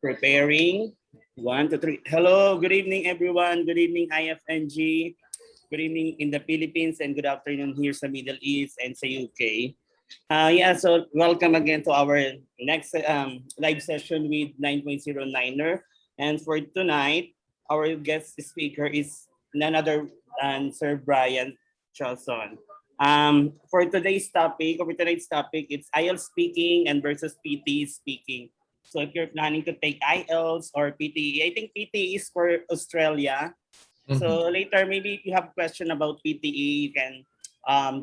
Preparing. 1, 2, 3. Hello, good evening, everyone. Good evening, IFNG. Good evening in the Philippines and good afternoon here sa Middle East and sa UK. So welcome again to our next live session with 9.09er. And for tonight, our guest speaker is none other than Sir Brian Sioson. For tonight's topic, it's IELTS speaking and versus PTE speaking. So if you're planning to take IELTS or PTE, I think PTE is for Australia. So later, maybe if you have a question about PTE, you can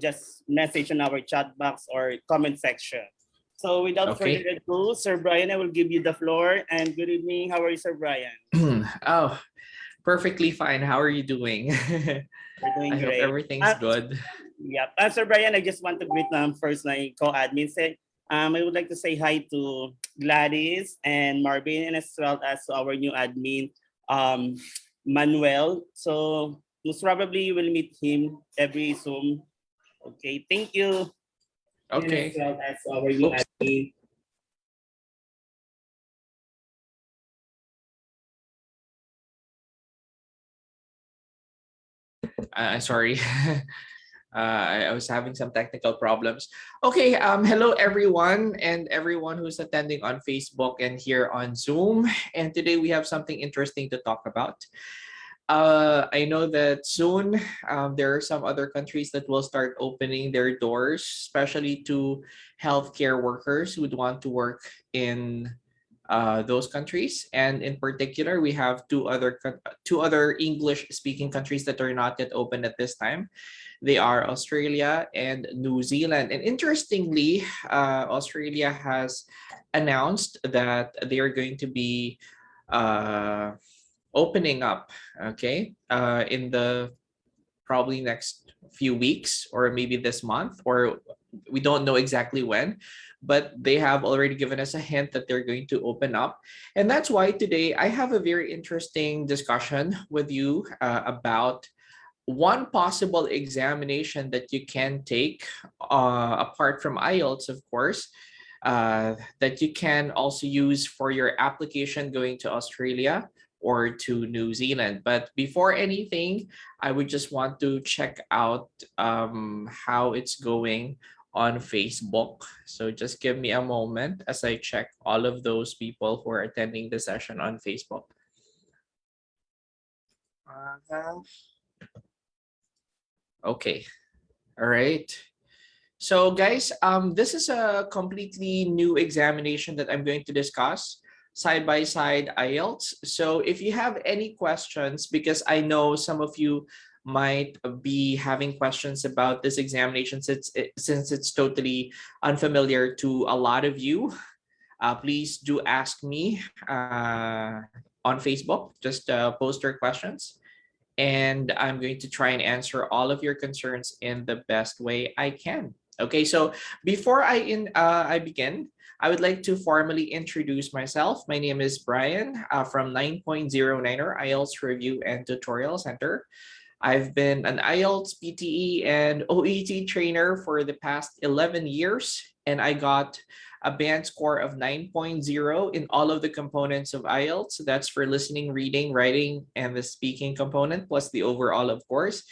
just message on our chat box or comment section. So without further ado, Sir Brian, I will give you the floor. And good evening. How are you, Sir Brian? Oh, perfectly fine. How are you doing? We're doing I great. hope everything's good. Yeah. Sir Brian, I just want to greet first my co-admin. I would like to say hi to Gladys and Marvin, and as well as to our new admin, Manuel. So most probably you will meet him every Zoom. Okay, thank you. Okay. And as well as our new admin. Sorry. I was having some technical problems. Okay, hello everyone and everyone who's attending on Facebook and here on Zoom. And today we have something interesting to talk about. I know that soon there are some other countries that will start opening their doors, especially to healthcare workers who would want to work in those countries. And in particular, we have two other English-speaking countries that are not yet open at this time. They are Australia and New Zealand. And interestingly, Australia has announced that they are going to be opening up, in the probably next few weeks or maybe this month, or we don't know exactly when, but they have already given us a hint that they're going to open up. And that's why today I have a very interesting discussion with you about one possible examination that you can take apart from IELTS, of course, that you can also use for your application going to Australia or to New Zealand. But before anything, I would just want to check out how it's going on Facebook. So just give me a moment as I check all of those people who are attending the session on Facebook. Okay, all right. So guys, this is a completely new examination that I'm going to discuss, side-by-side IELTS. So if you have any questions, because I know some of you might be having questions about this examination since it's totally unfamiliar to a lot of you, please do ask me on Facebook. Just post your questions. And I'm going to try and answer all of your concerns in the best way I can. Okay, so before I begin, I would like to formally introduce myself. My name is Brian from 9.09er IELTS Review and Tutorial Center. I've been an IELTS, PTE, and OET trainer for the past 11 years, and I got a band score of 9.0 in all of the components of IELTS. That's for listening, reading, writing, and the speaking component, plus the overall, of course.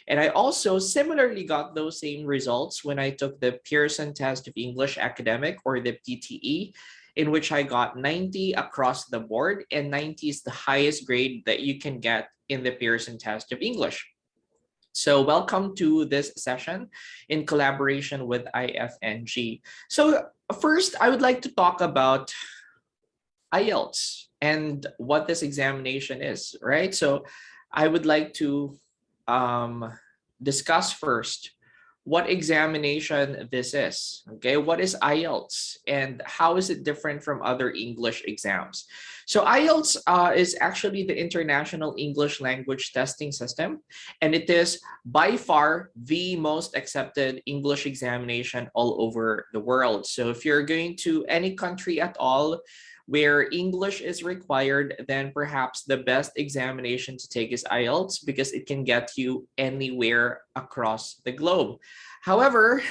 And I also similarly got those same results when I took the Pearson Test of English Academic, or the PTE, in which I got 90 across the board, and 90 is the highest grade that you can get in the Pearson Test of English. So welcome to this session in collaboration with IFNG. So first, I would like to talk about IELTS and what this examination is, right? So I would like to discuss first what examination this is. Okay, what is IELTS and how is it different from other English exams? So IELTS is actually the International English Language Testing System, and it is by far the most accepted English examination all over the world. So if you're going to any country at all where English is required, then perhaps the best examination to take is IELTS, because it can get you anywhere across the globe. However,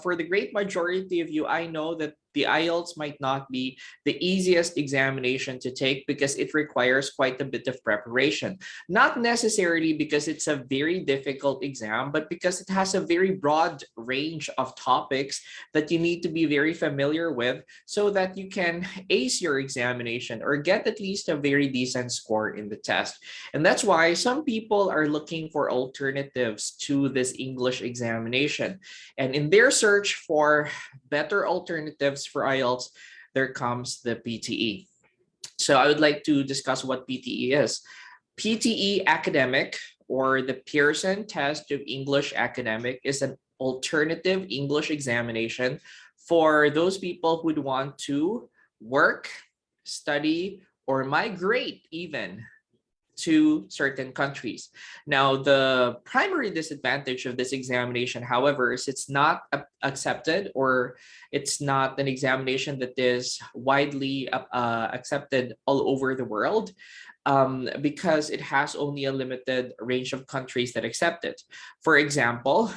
for the great majority of you, I know that the IELTS might not be the easiest examination to take because it requires quite a bit of preparation. Not necessarily because it's a very difficult exam, but because it has a very broad range of topics that you need to be very familiar with so that you can ace your examination or get at least a very decent score in the test. And that's why some people are looking for alternatives to this English examination. And in their search for better alternatives for IELTS, there comes the PTE. So I would like to discuss what PTE is. PTE Academic, or the Pearson Test of English Academic, is an alternative English examination for those people who would want to work, study, or migrate even to certain countries. Now, the primary disadvantage of this examination, however, is it's not accepted, or it's not an examination that is widely accepted all over the world, because it has only a limited range of countries that accept it. For example,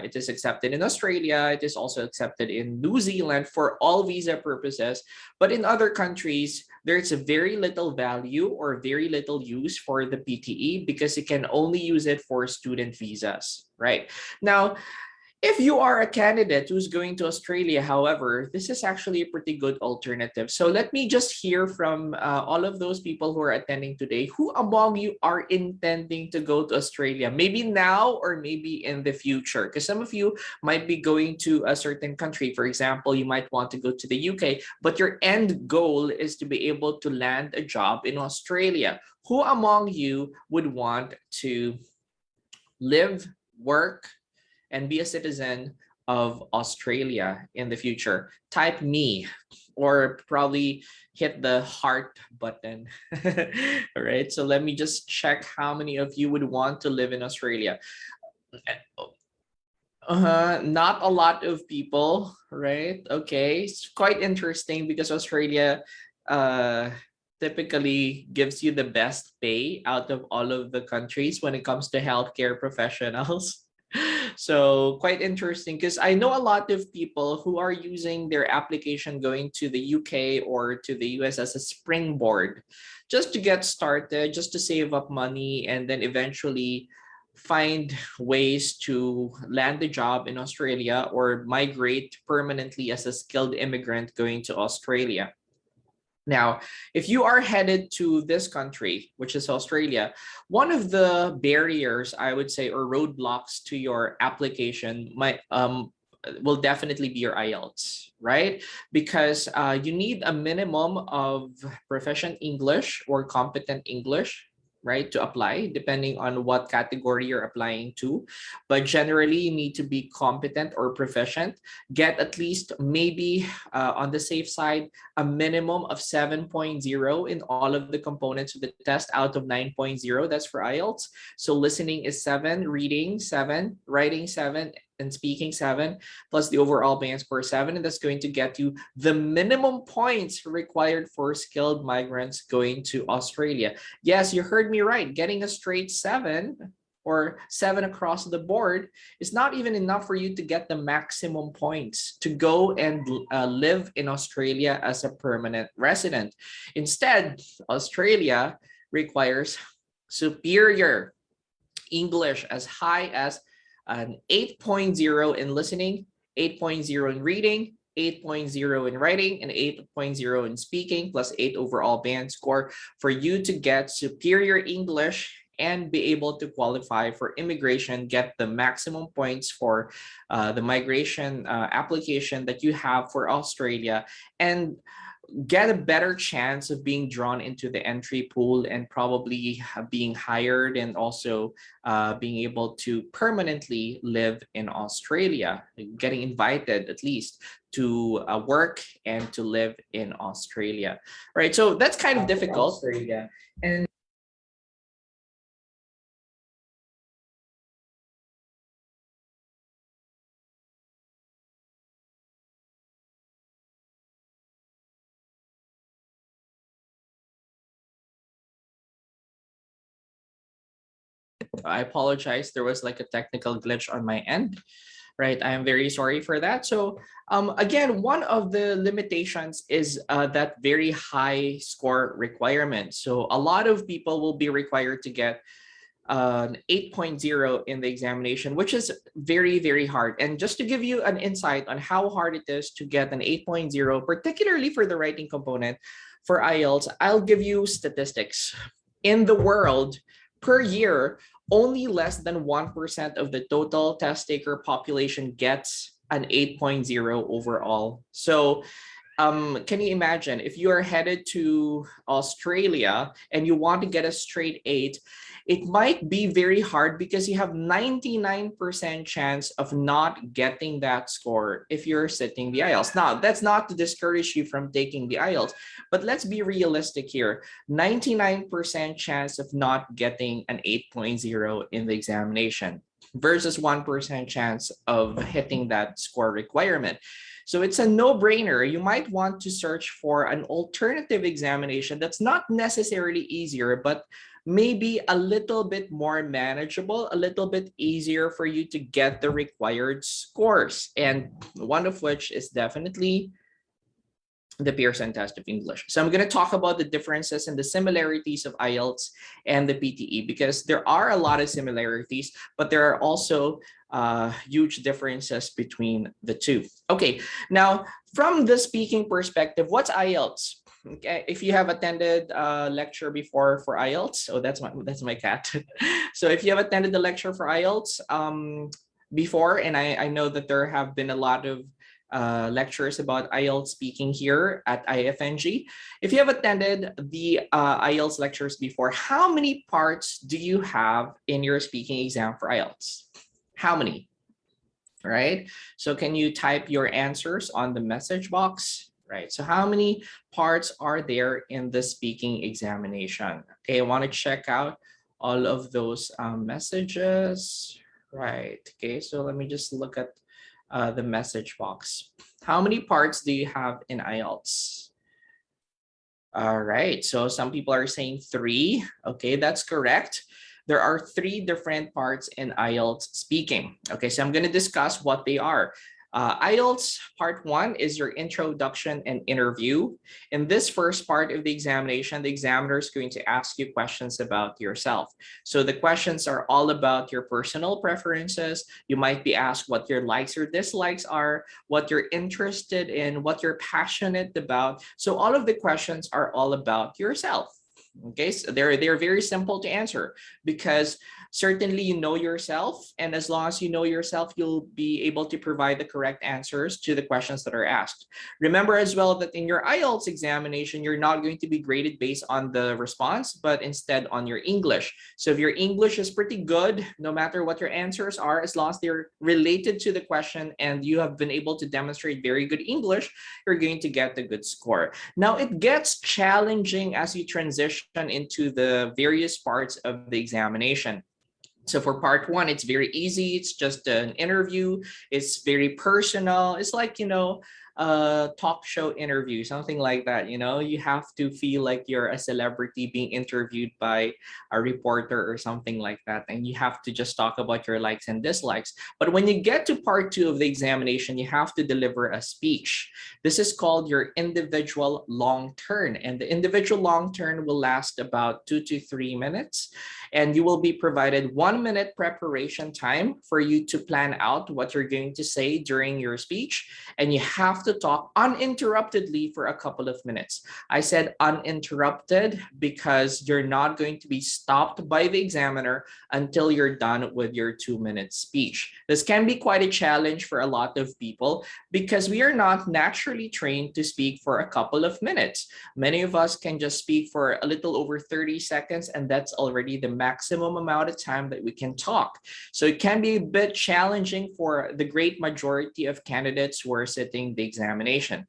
it is accepted in Australia. It is also accepted in New Zealand for all visa purposes. But in other countries, there's a very little value or very little use for the PTE because you can only use it for student visas, right? Now, if you are a candidate who's going to Australia, however, this is actually a pretty good alternative. So let me just hear from all of those people who are attending today. Who among you are intending to go to Australia? Maybe now or maybe in the future? Because some of you might be going to a certain country. For example, you might want to go to the UK, but your end goal is to be able to land a job in Australia. Who among you would want to live, work, and be a citizen of Australia in the future? Type me, or probably hit the heart button. All right, so let me just check how many of you would want to live in Australia. Not a lot of people, right? Okay, it's quite interesting because Australia typically gives you the best pay out of all of the countries when it comes to healthcare professionals. So quite interesting because I know a lot of people who are using their application going to the UK or to the US as a springboard just to get started, just to save up money, and then eventually find ways to land a job in Australia or migrate permanently as a skilled immigrant going to Australia. Now, if you are headed to this country, which is Australia, one of the barriers, I would say, or roadblocks to your application might will definitely be your IELTS, right? Because you need a minimum of proficient English or competent English, right, to apply, depending on what category you're applying to. But generally, you need to be competent or proficient. Get at least maybe on the safe side, a minimum of 7.0 in all of the components of the test out of 9.0. That's for IELTS. So listening is 7, reading 7, writing 7, and speaking 7, plus the overall band score 7, and that's going to get you the minimum points required for skilled migrants going to Australia. Yes, you heard me right. Getting a straight 7 or 7 across the board is not even enough for you to get the maximum points to go and live in Australia as a permanent resident. Instead, Australia requires superior English as high as an 8.0 in listening, 8.0 in reading, 8.0 in writing, and 8.0 in speaking, plus 8 overall band score for you to get superior English and be able to qualify for immigration, get the maximum points for the migration application that you have for Australia, and get a better chance of being drawn into the entry pool and probably being hired, and also being able to permanently live in Australia, getting invited at least to work and to live in Australia, right? So that's kind of difficult. Australia. And I apologize, there was like a technical glitch on my end. right? I am very sorry for that. So again, one of the limitations is that very high score requirement. So a lot of people will be required to get an 8.0 in the examination, which is very, very hard. And just to give you an insight on how hard it is to get an 8.0, particularly for the writing component for IELTS, I'll give you statistics. In the world, per year, only less than 1% of the total test taker population gets an 8.0 overall. So can you imagine if you are headed to Australia and you want to get a straight 8, it might be very hard because you have 99% chance of not getting that score if you're sitting the IELTS. Now, that's not to discourage you from taking the IELTS, but let's be realistic here. 99% chance of not getting an 8.0 in the examination versus 1% chance of hitting that score requirement. So it's a no-brainer. You might want to search for an alternative examination that's not necessarily easier, but maybe a little bit more manageable, a little bit easier for you to get the required scores. And one of which is definitely the Pearson test of English. So I'm going to talk about the differences and the similarities of IELTS and the PTE because there are a lot of similarities, but there are also huge differences between the two. Okay, now from the speaking perspective, what's IELTS? Okay, if you have attended a lecture before for IELTS, oh, that's my cat. So if you have attended the lecture for IELTS before, and I know that there have been a lot of lectures about IELTS speaking here at IFNG. If you have attended the IELTS lectures before, how many parts do you have in your speaking exam for IELTS? How many? Right? So can you type your answers on the message box? Right. So how many parts are there in the speaking examination? Okay, I want to check out all of those messages. Right. Okay, so let me just look at the message box. How many parts do you have in IELTS? All right, so some people are saying 3. Okay, that's correct. There are 3 different parts in IELTS speaking. Okay, so I'm going to discuss what they are. IELTS part 1 is your introduction and interview. In this first part of the examination, the examiner is going to ask you questions about yourself. So the questions are all about your personal preferences. You might be asked what your likes or dislikes are, what you're interested in, what you're passionate about. So all of the questions are all about yourself. Okay, so they're very simple to answer because certainly you know yourself, and as long as you know yourself, you'll be able to provide the correct answers to the questions that are asked. Remember as well that in your IELTS examination, you're not going to be graded based on the response, but instead on your English. So if your English is pretty good, no matter what your answers are, as long as they're related to the question and you have been able to demonstrate very good English, you're going to get a good score. Now it gets challenging as you transition into the various parts of the examination. So for part 1, it's very easy. It's just an interview. It's very personal. It's like, a talk show interview, something like that. You have to feel like you're a celebrity being interviewed by a reporter or something like that. And you have to just talk about your likes and dislikes. But when you get to part 2 of the examination, you have to deliver a speech. This is called your individual long turn. And the individual long turn will last about 2 to 3 minutes. And you will be provided 1 minute preparation time for you to plan out what you're going to say during your speech. And you have to talk uninterruptedly for a couple of minutes. I said uninterrupted because you're not going to be stopped by the examiner until you're done with your 2-minute speech. This can be quite a challenge for a lot of people because we are not naturally trained to speak for a couple of minutes. Many of us can just speak for a little over 30 seconds, and that's already the maximum amount of time that we can talk. So it can be a bit challenging for the great majority of candidates who are sitting the examination.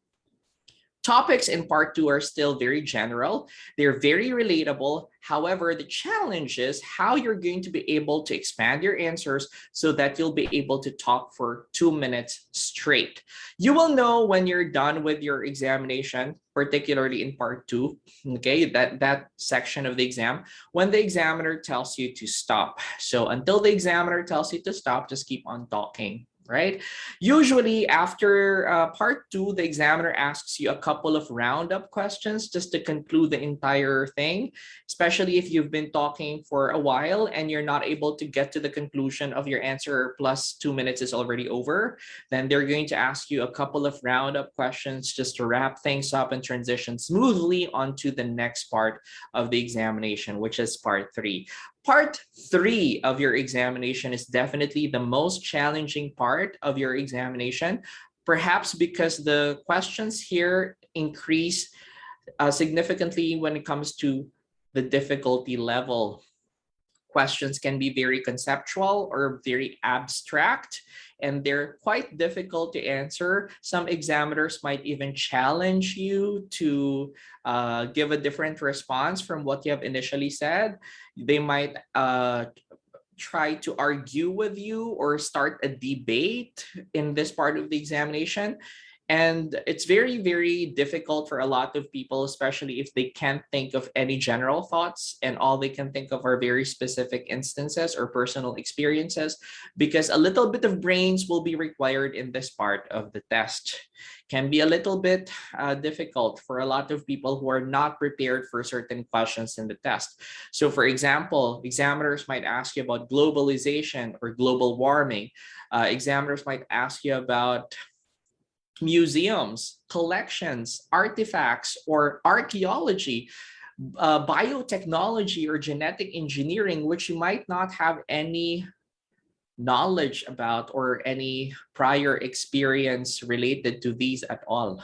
Topics in part 2 are still very general. They're very relatable. However, the challenge is how you're going to be able to expand your answers so that you'll be able to talk for 2 minutes straight. You will know when you're done with your examination, particularly in part 2, okay, that section of the exam, when the examiner tells you to stop. So until the examiner tells you to stop, just keep on talking. right? Usually after part 2, the examiner asks you a couple of roundup questions just to conclude the entire thing, especially if you've been talking for a while and you're not able to get to the conclusion of your answer plus 2 minutes is already over. Then they're going to ask you a couple of roundup questions just to wrap things up and transition smoothly onto the next part of the examination, which is part 3. Part 3 of your examination is definitely the most challenging part of your examination, perhaps because the questions here increase significantly when it comes to the difficulty level. Questions can be very conceptual or very abstract, and they're quite difficult to answer. Some examiners might even challenge you to give a different response from what you have initially said. They might try to argue with you or start a debate in this part of the examination. And it's very, very difficult for a lot of people, especially if they can't think of any general thoughts and all they can think of are very specific instances or personal experiences, because a little bit of brains will be required in this part of the test. Can be a little bit difficult for a lot of people who are not prepared for certain questions in the test. So for example, examiners might ask you about globalization or global warming. Examiners might ask you about museums, collections, artifacts, or archaeology, biotechnology, or genetic engineering, which you might not have any knowledge about or any prior experience related to these at all.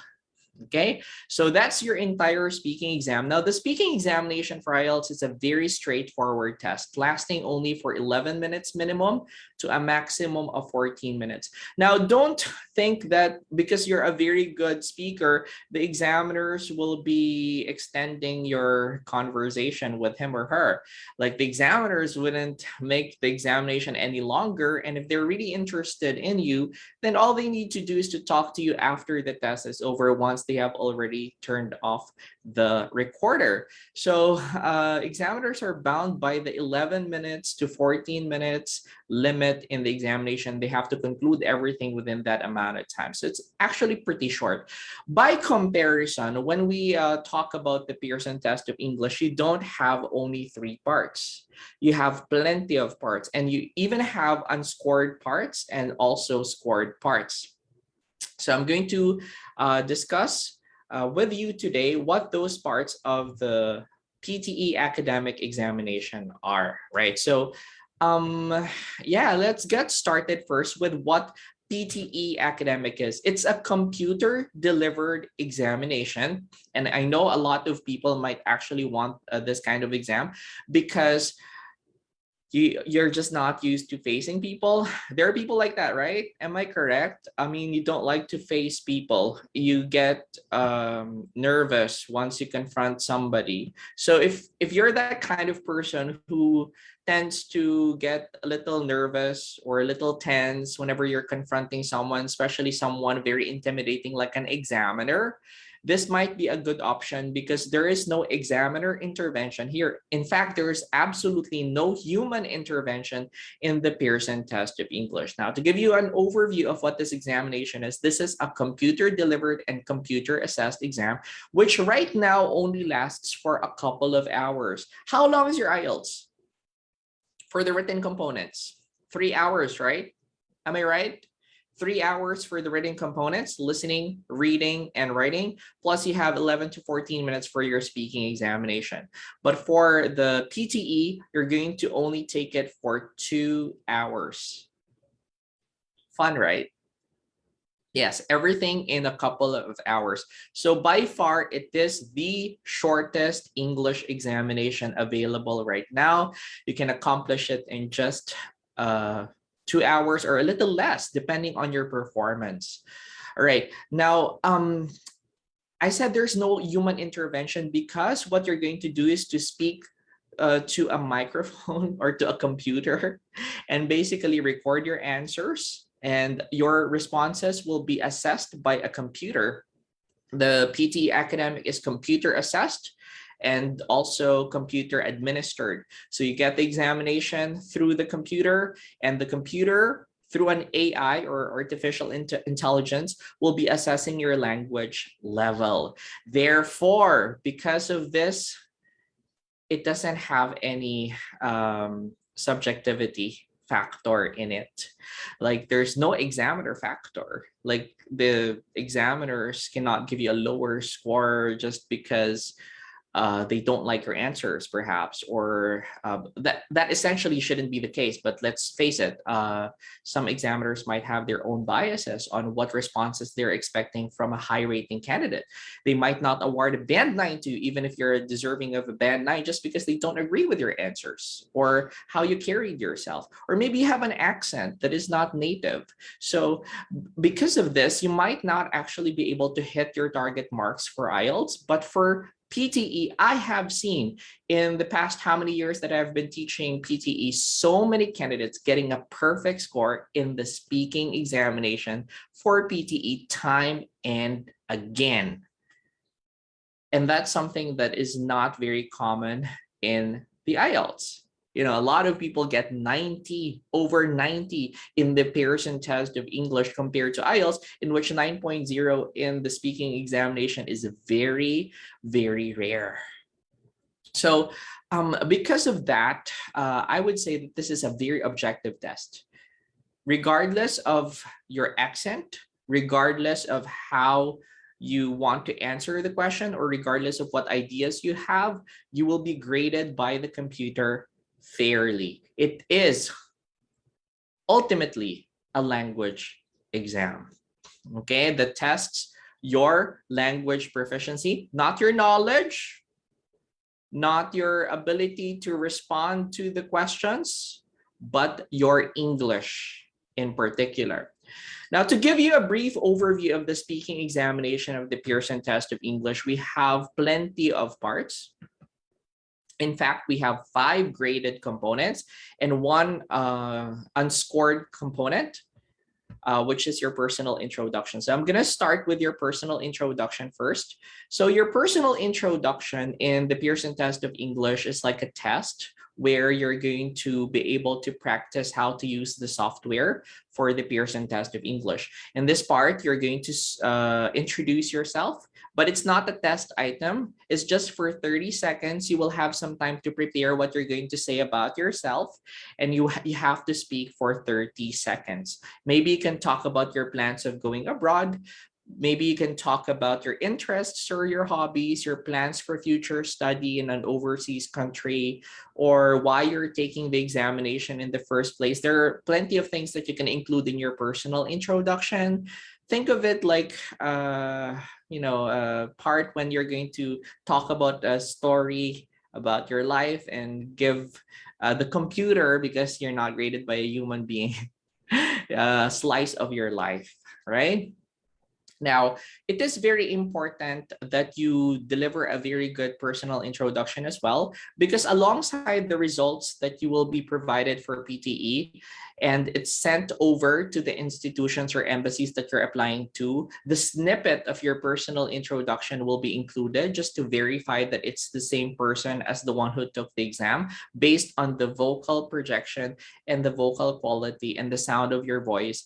Okay, so that's your entire speaking exam. Now, the speaking examination for IELTS is a very straightforward test, lasting only for 11 minutes minimum to a maximum of 14 minutes. Now, don't think that because you're a very good speaker, the examiners will be extending your conversation with him or her. Like, the examiners wouldn't make the examination any longer, and if they're really interested in you, then all they need to do is to talk to you after the test is over, once they have already turned off the recorder. So examiners are bound by the 11 minutes to 14 minutes limit in the examination. They have to conclude everything within that amount of time. So it's actually pretty short. By comparison, when we talk about the Pearson test of English, you don't have only 3 parts. You have plenty of parts, and you even have unscored parts and also scored parts. So I'm going to discuss with you today what those parts of the PTE academic examination are, right? So yeah, let's get started first with what PTE academic is. It's a computer delivered examination. And I know a lot of people might actually want this kind of exam because you're just not used to facing people. There are people like that, right? Am I correct? I mean, you don't like to face people. You get nervous once you confront somebody. So if you're that kind of person who tends to get a little nervous or a little tense whenever you're confronting someone, especially someone very intimidating like an examiner, this might be a good option because there is no examiner intervention here. In fact, there is absolutely no human intervention in the Pearson test of English. Now, to give you an overview of what this examination is, this is a computer-delivered and computer-assessed exam, which right now only lasts for a couple of hours. How long is your IELTS? For the written components, 3 hours, right? Am I right? 3 hours for the written components, listening, reading, and writing. Plus you have 11 to 14 minutes for your speaking examination. But for the PTE, you're going to only take it for 2 hours. Fun, right? Yes, everything in a couple of hours. So by far, it is the shortest English examination available right now. You can accomplish it in just 2 hours or a little less, depending on your performance. All right. Now, I said there's no human intervention because what you're going to do is to speak to a microphone or to a computer and basically record your answers, and your responses will be assessed by a computer. The PTE academic is computer assessed and also computer administered. So you get the examination through the computer, and the computer through an AI or artificial intelligence will be assessing your language level. Therefore, because of this, it doesn't have any subjectivity factor in it. Like there's no examiner factor. Like the examiners cannot give you a lower score just because they don't like your answers, perhaps, or that essentially shouldn't be the case. But let's face it, some examiners might have their own biases on what responses they're expecting from a high rating candidate. They might not award a band 9 to you, even if you're deserving of a band 9, just because they don't agree with your answers or how you carried yourself, or maybe you have an accent that is not native. So because of this, you might not actually be able to hit your target marks for IELTS, but for PTE, I have seen in the past how many years that I've been teaching PTE, so many candidates getting a perfect score in the speaking examination for PTE time and again. And that's something that is not very common in the IELTS. You know, a lot of people get 90, over 90 in the Pearson test of English compared to IELTS, in which 9.0 in the speaking examination is very, very rare. So because of that, I would say that this is a very objective test. Regardless of your accent, regardless of how you want to answer the question, or regardless of what ideas you have, you will be graded by the computer fairly. It is ultimately a language exam. Okay, that tests your language proficiency, not your knowledge, not your ability to respond to the questions, but your English in particular. Now, to give you a brief overview of the speaking examination of the Pearson test of English, we have plenty of parts. In fact, we have 5 graded components and 1 unscored component, which is your personal introduction. So I'm going to start with your personal introduction first. So your personal introduction in the Pearson test of English is like a test where you're going to be able to practice how to use the software for the Pearson test of English. In this part, you're going to introduce yourself, but it's not a test item. It's just for 30 seconds. You will have some time to prepare what you're going to say about yourself, and you have to speak for 30 seconds. Maybe you can talk about your plans of going abroad. Maybe you can talk about your interests or your hobbies, your plans for future study in an overseas country, or why you're taking the examination in the first place. There are plenty of things that you can include in your personal introduction. Think of it like, a part when you're going to talk about a story about your life and give the computer, because you're not graded by a human being, a slice of your life, right? Now, it is very important that you deliver a very good personal introduction as well, because alongside the results that you will be provided for PTE, and it's sent over to the institutions or embassies that you're applying to, the snippet of your personal introduction will be included just to verify that it's the same person as the one who took the exam, based on the vocal projection and the vocal quality and the sound of your voice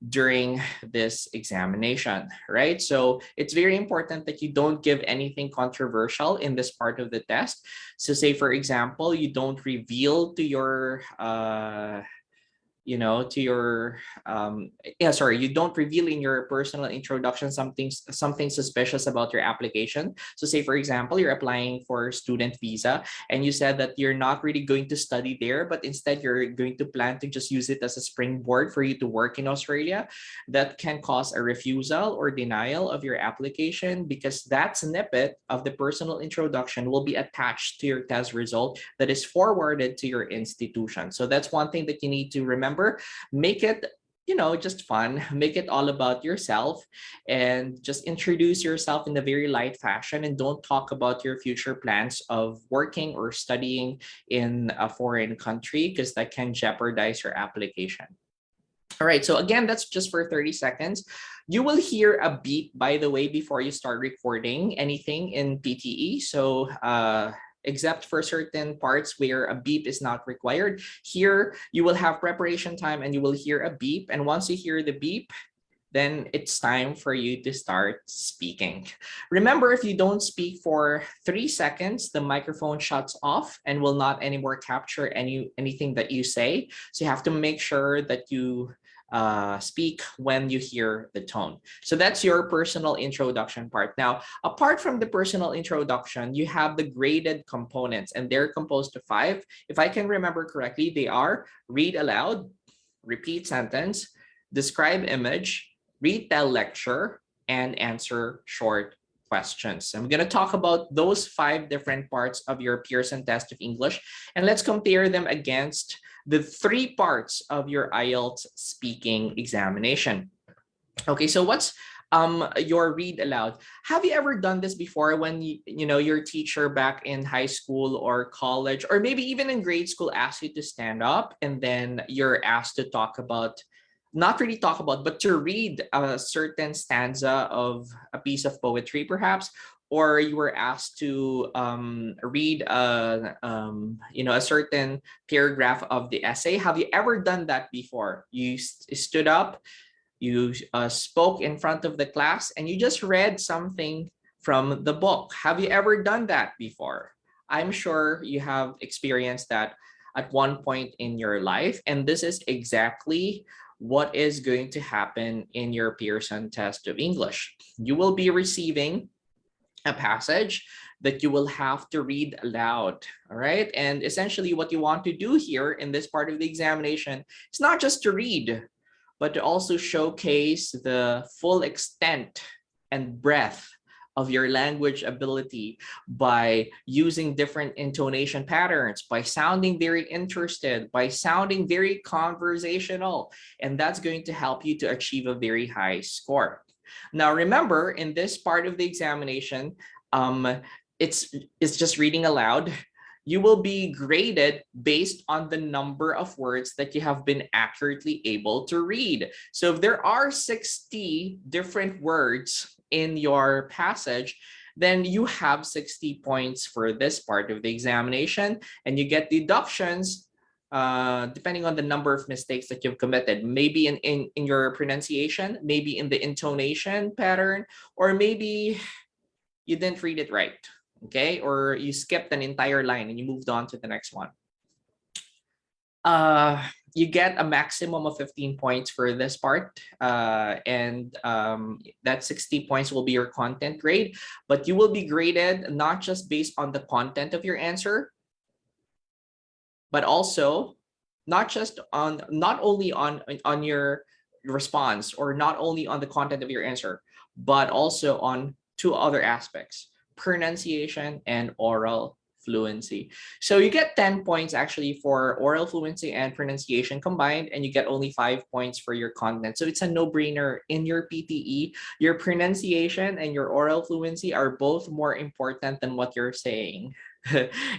during this examination, right? So it's very important that you don't give anything controversial in this part of the test. So say, for example, you don't reveal to your you don't reveal in your personal introduction something suspicious about your application. So say, for example, you're applying for student visa and you said that you're not really going to study there, but instead you're going to plan to just use it as a springboard for you to work in Australia. That can cause a refusal or denial of your application, because that snippet of the personal introduction will be attached to your test result that is forwarded to your institution. So that's one thing that you need to remember. Make it just fun. Make it all about yourself, and just introduce yourself in a very light fashion, and don't talk about your future plans of working or studying in a foreign country, because that can jeopardize your application. All right, so again, that's just for 30 seconds. You will hear a beep, by the way, before you start recording anything in PTE. So except for certain parts where a beep is not required. Here, you will have preparation time and you will hear a beep. And once you hear the beep, then it's time for you to start speaking. Remember, if you don't speak for 3 seconds, the microphone shuts off and will not anymore capture anything that you say. So you have to make sure that you speak when you hear the tone. So that's your personal introduction part. Now, apart from the personal introduction, you have the graded components, and they're composed of 5. If I can remember correctly, they are read aloud, repeat sentence, describe image, retell lecture, and answer short questions. I'm going to talk about those 5 different parts of your Pearson test of English, and let's compare them against the 3 parts of your IELTS speaking examination. Okay, so what's your read aloud? Have you ever done this before when you know your teacher back in high school or college, or maybe even in grade school, asked you to stand up and then you're asked to talk about, not really talk about, but to read a certain stanza of a piece of poetry, perhaps, or you were asked to read a certain paragraph of the essay? Have you ever done that before? You stood up, you spoke in front of the class, and you just read something from the book. Have you ever done that before? I'm sure you have experienced that at one point in your life, and this is exactly what is going to happen in your Pearson test of English. You will be receiving a passage that you will have to read aloud, all right? And essentially what you want to do here in this part of the examination is not just to read, but to also showcase the full extent and breadth of your language ability by using different intonation patterns, by sounding very interested, by sounding very conversational, and that's going to help you to achieve a very high score. Now, remember, in this part of the examination, it's just reading aloud. You will be graded based on the number of words that you have been accurately able to read. So if there are 60 different words in your passage, then you have 60 points for this part of the examination, and you get deductions depending on the number of mistakes that you've committed, maybe in your pronunciation, maybe in the intonation pattern, or maybe you didn't read it right, okay? Or you skipped an entire line and you moved on to the next one. You get a maximum of 15 points for this part, and that 60 points will be your content grade, but you will be graded not just based on the content of your answer, but also not only on your response, or not only on the content of your answer, but also on 2 other aspects: pronunciation and oral fluency. So you get 10 points actually for oral fluency and pronunciation combined, and you get only 5 points for your content. So it's a no-brainer in your PTE. Your pronunciation and your oral fluency are both more important than what you're saying.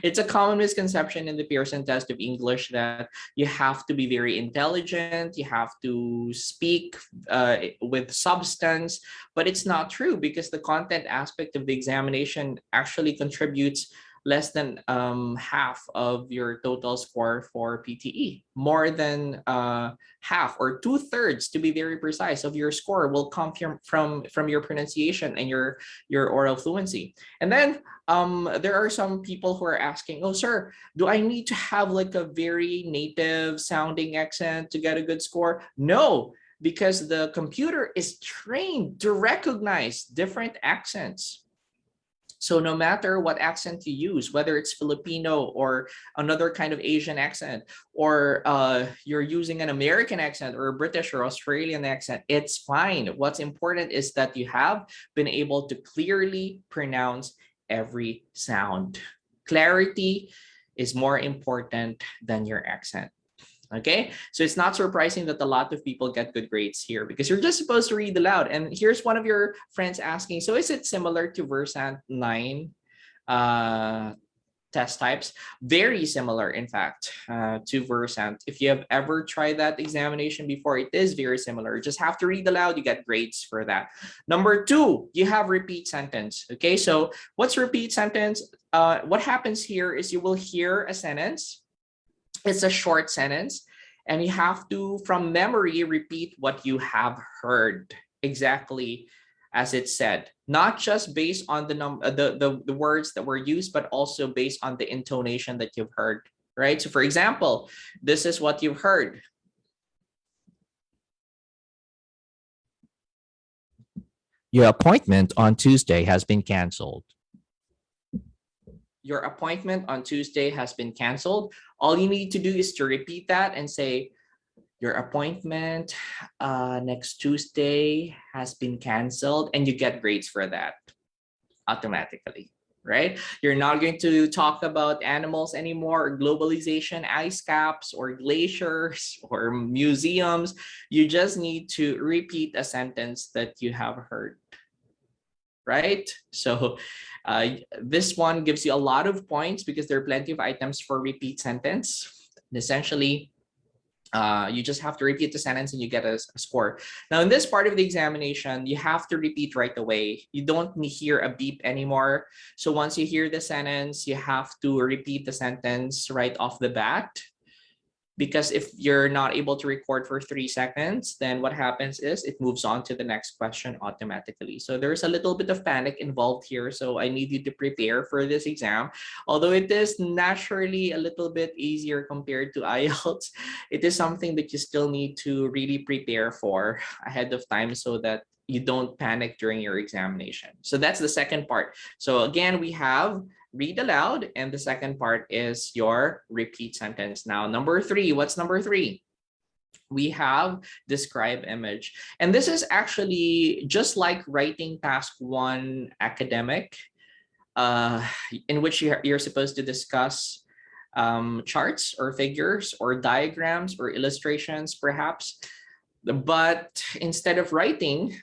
It's a common misconception in the Pearson test of English that you have to be very intelligent, you have to speak with substance, but it's not true, because the content aspect of the examination actually contributes less than half of your total score for PTE. More than half, or 2/3 to be very precise, of your score will come from your pronunciation and your oral fluency. And then there are some people who are asking, oh sir, do I need to have like a very native sounding accent to get a good score? No, because the computer is trained to recognize different accents. So no matter what accent you use, whether it's Filipino or another kind of Asian accent, or you're using an American accent or a British or Australian accent, it's fine. What's important is that you have been able to clearly pronounce every sound. Clarity is more important than your accent. Okay, so it's not surprising that a lot of people get good grades here, because you're just supposed to read aloud. And here's one of your friends asking, so is it similar to Versant 9? test types, very similar, in fact, to Versant. If you have ever tried that examination before, it is very similar. You just have to read aloud, you get grades for that. Number two, you have repeat sentence. Okay, so what's repeat sentence? What happens here is you will hear a sentence. It's a short sentence, and you have to, from memory, repeat what you have heard exactly as it said, not just based on the words that were used, but also based on the intonation that you've heard, right? So for example, this is what you've heard. Your appointment on Tuesday has been canceled. Your appointment on Tuesday has been canceled. All you need to do is to repeat that and say, your appointment next Tuesday has been canceled, and you get grades for that automatically, right? You're not going to talk about animals anymore, or globalization, ice caps, or glaciers, or museums. You just need to repeat a sentence that you have heard, right? So this one gives you a lot of points because there are plenty of items for repeat sentence. And essentially, you just have to repeat the sentence and you get a score. Now, in this part of the examination, you have to repeat right away. You don't hear a beep anymore. So once you hear the sentence, you have to repeat the sentence right off the bat. Because if you're not able to record for 3 seconds, then what happens is it moves on to the next question automatically. So there's a little bit of panic involved here. So I need you to prepare for this exam. Although it is naturally a little bit easier compared to IELTS, it is something that you still need to really prepare for ahead of time so that you don't panic during your examination. So that's the second part. So again, we have read aloud, and the second part is your repeat sentence. Now, number three, what's number three? We have describe image. And this is actually just like writing task 1 academic, in which you're supposed to discuss charts or figures or diagrams or illustrations, perhaps. But instead of writing,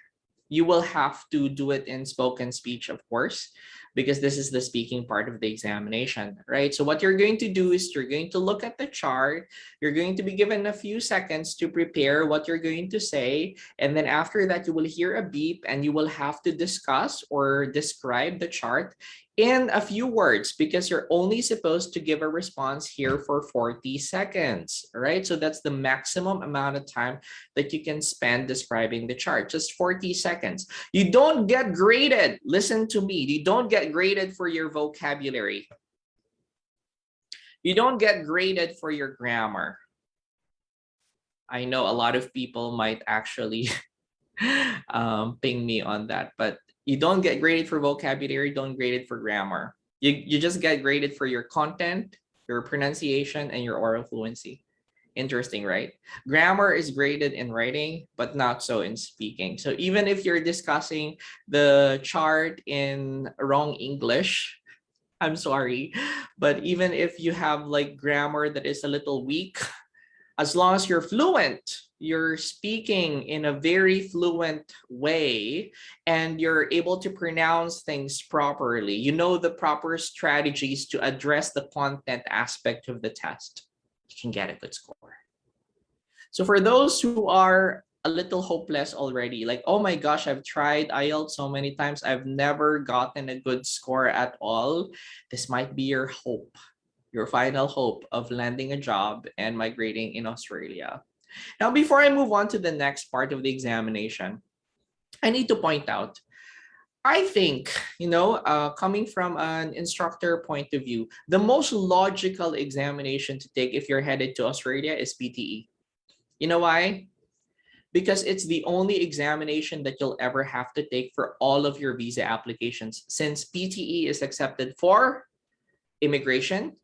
you will have to do it in spoken speech, of course, because this is the speaking part of the examination, right? So what you're going to do is you're going to look at the chart. You're going to be given a few seconds to prepare what you're going to say. And then after that, you will hear a beep and you will have to discuss or describe the chart in a few words, because you're only supposed to give a response here for 40 seconds, right? So that's the maximum amount of time that you can spend describing the chart, just 40 seconds. You don't get graded. Listen to me. You don't get graded for your vocabulary. You don't get graded for your grammar. I know a lot of people might actually ping me on that, but you don't get graded for vocabulary, don't grade it for grammar. You just get graded for your content, your pronunciation, and your oral fluency. Interesting, right? Grammar is graded in writing, but not so in speaking. So even if you're discussing the chart in wrong English, I'm sorry, but even if you have like grammar that is a little weak, as long as you're fluent, you're speaking in a very fluent way, and you're able to pronounce things properly, you know the proper strategies to address the content aspect of the test, you can get a good score. So for those who are a little hopeless already, like, oh my gosh, I've tried IELTS so many times, I've never gotten a good score at all, this might be your hope, your final hope of landing a job and migrating in Australia. Now, before I move on to the next part of the examination, I need to point out, I think, coming from an instructor point of view, the most logical examination to take if you're headed to Australia is PTE. You know why? Because it's the only examination that you'll ever have to take for all of your visa applications, since PTE is accepted for immigration,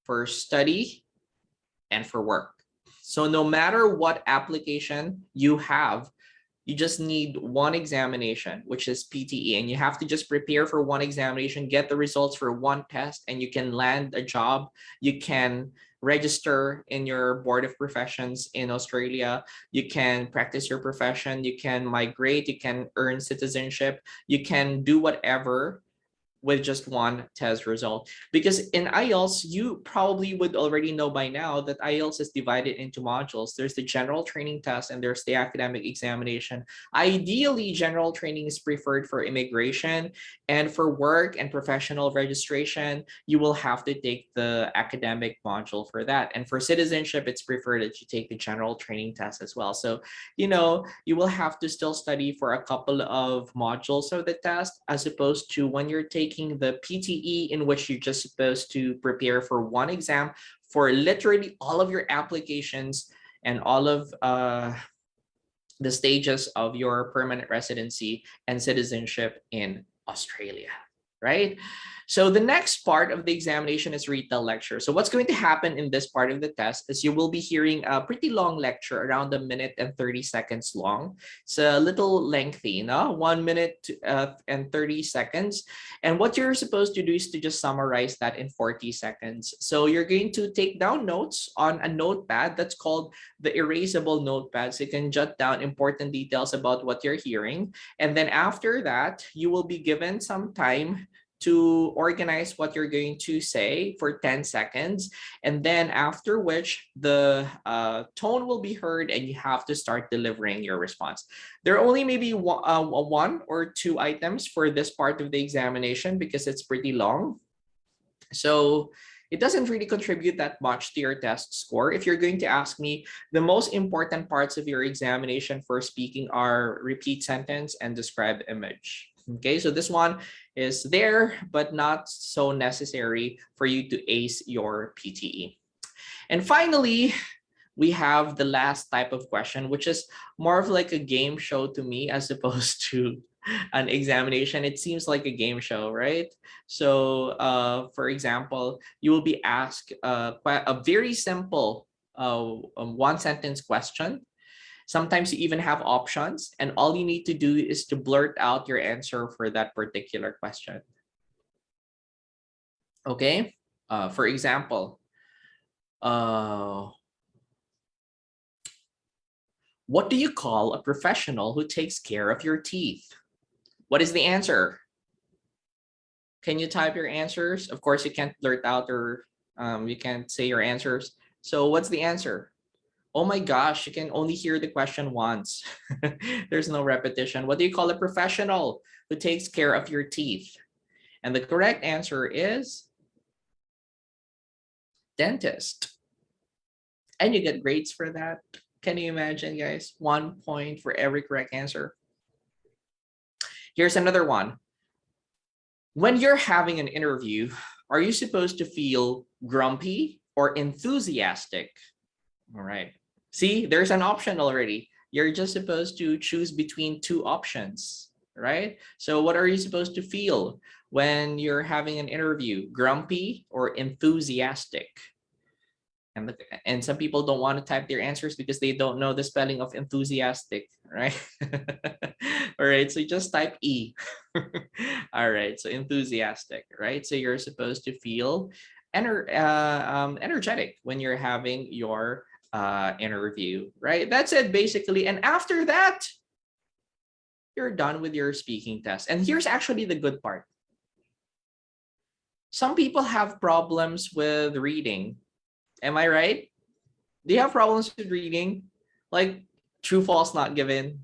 for study, and for work. So no matter what application you have, you just need one examination, which is PTE, and you have to just prepare for one examination, get the results for one test, and you can land a job. You can register in your board of professions in Australia. You can practice your profession. You can migrate. You can earn citizenship. You can do whatever with just one test result. Because in IELTS, you probably would already know by now that IELTS is divided into modules. There's the general training test and there's the academic examination. Ideally, general training is preferred for immigration, and for work and professional registration, you will have to take the academic module for that. And for citizenship, it's preferred that you take the general training test as well. So, you know, you will have to still study for a couple of modules of the test, as opposed to when you're taking the PTE, in which you're just supposed to prepare for one exam for literally all of your applications and all of the stages of your permanent residency and citizenship in Australia, right? So the next part of the examination is read-tell lecture. So what's going to happen in this part of the test is you will be hearing a pretty long lecture, around 1 minute and 30 seconds long. It's a little lengthy, no? 1 minute and 30 seconds. And what you're supposed to do is to just summarize that in 40 seconds. So you're going to take down notes on a notepad that's called the erasable notepad. So you can jot down important details about what you're hearing. And then after that, you will be given some time to organize what you're going to say for 10 seconds. And then after which the tone will be heard and you have to start delivering your response. There are only maybe one or two items for this part of the examination because it's pretty long. So it doesn't really contribute that much to your test score. If you're going to ask me, the most important parts of your examination for speaking are repeat sentence and describe image. Okay, so this one is there, but not so necessary for you to ace your PTE. And finally, we have the last type of question, which is more of like a game show to me as opposed to an examination. It seems like a game show, right? So for example, you will be asked a very simple one sentence question. Sometimes you even have options, and all you need to do is to blurt out your answer for that particular question. Okay, for example, what do you call a professional who takes care of your teeth? What is the answer? Can you type your answers? Of course, you can't blurt out, or you can't say your answers. So what's the answer? Oh my gosh, you can only hear the question once. There's no repetition. What do you call a professional who takes care of your teeth? And the correct answer is dentist. And you get grades for that. Can you imagine, guys? 1 point for every correct answer. Here's another one. When you're having an interview, are you supposed to feel grumpy or enthusiastic? All right. See, there's an option already. You're just supposed to choose between two options, right? So what are you supposed to feel when you're having an interview? Grumpy or enthusiastic? And some people don't want to type their answers because they don't know the spelling of enthusiastic, right? All right, so just type E. All right, so enthusiastic, right? So you're supposed to feel energetic when you're having your interview, right? That's it basically. And after that, you're done with your speaking test. And here's actually the good part. Some people have problems with reading. Am I right? Do you have problems with reading? Like true, false, not given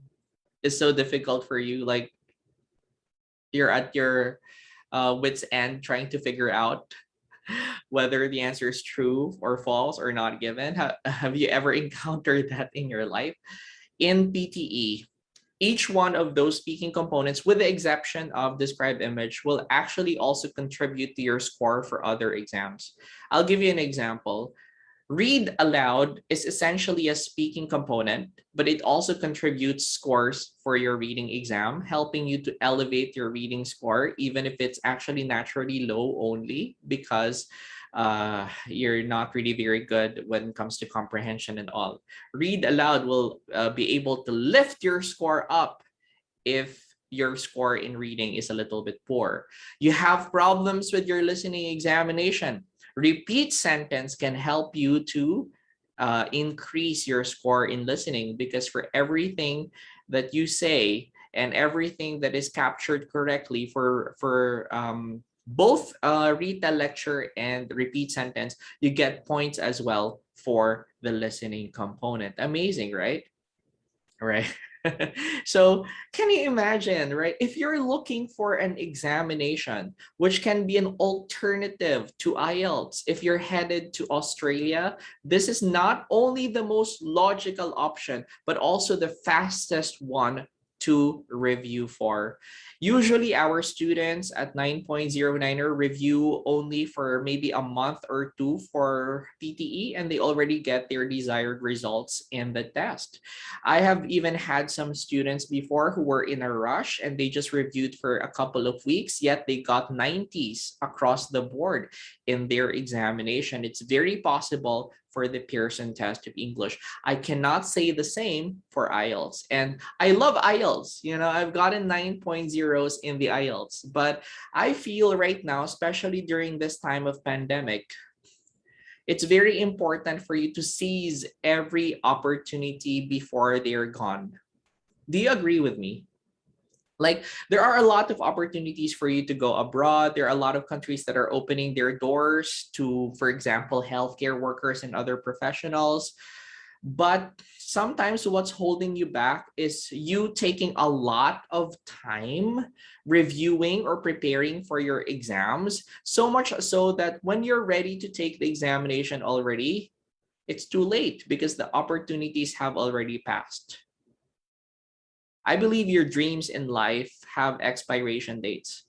is so difficult for you. Like you're at your wit's end trying to figure out whether the answer is true or false or not given. Have you ever encountered that in your life? In PTE, each one of those speaking components, with the exception of describe image, will actually also contribute to your score for other exams. I'll give you an example. Read aloud is essentially a speaking component, but it also contributes scores for your reading exam, helping you to elevate your reading score, even if it's actually naturally low only, because you're not really very good when it comes to comprehension and all. Read aloud will be able to lift your score up if your score in reading is a little bit poor. You have problems with your listening examination. Repeat sentence can help you to increase your score in listening, because for everything that you say and everything that is captured correctly for both read the lecture and repeat sentence, you get points as well for the listening component. Amazing, right? Right. So can you imagine, right? If you're looking for an examination, which can be an alternative to IELTS, if you're headed to Australia, this is not only the most logical option, but also the fastest one to review for. Usually our students at 9.09er review only for maybe a month or two for PTE, and they already get their desired results in the test. I have even had some students before who were in a rush and they just reviewed for a couple of weeks, yet they got 90s across the board in their examination. It's very possible for the Pearson test of English. I cannot say the same for IELTS. And I love IELTS. You know, I've gotten 9.0s in the IELTS, but I feel right now, especially during this time of pandemic, it's very important for you to seize every opportunity before they're gone. Do you agree with me? Like, there are a lot of opportunities for you to go abroad. There are a lot of countries that are opening their doors to, for example, healthcare workers and other professionals. But sometimes what's holding you back is you taking a lot of time reviewing or preparing for your exams, so much so that when you're ready to take the examination already, it's too late because the opportunities have already passed. I believe your dreams in life have expiration dates.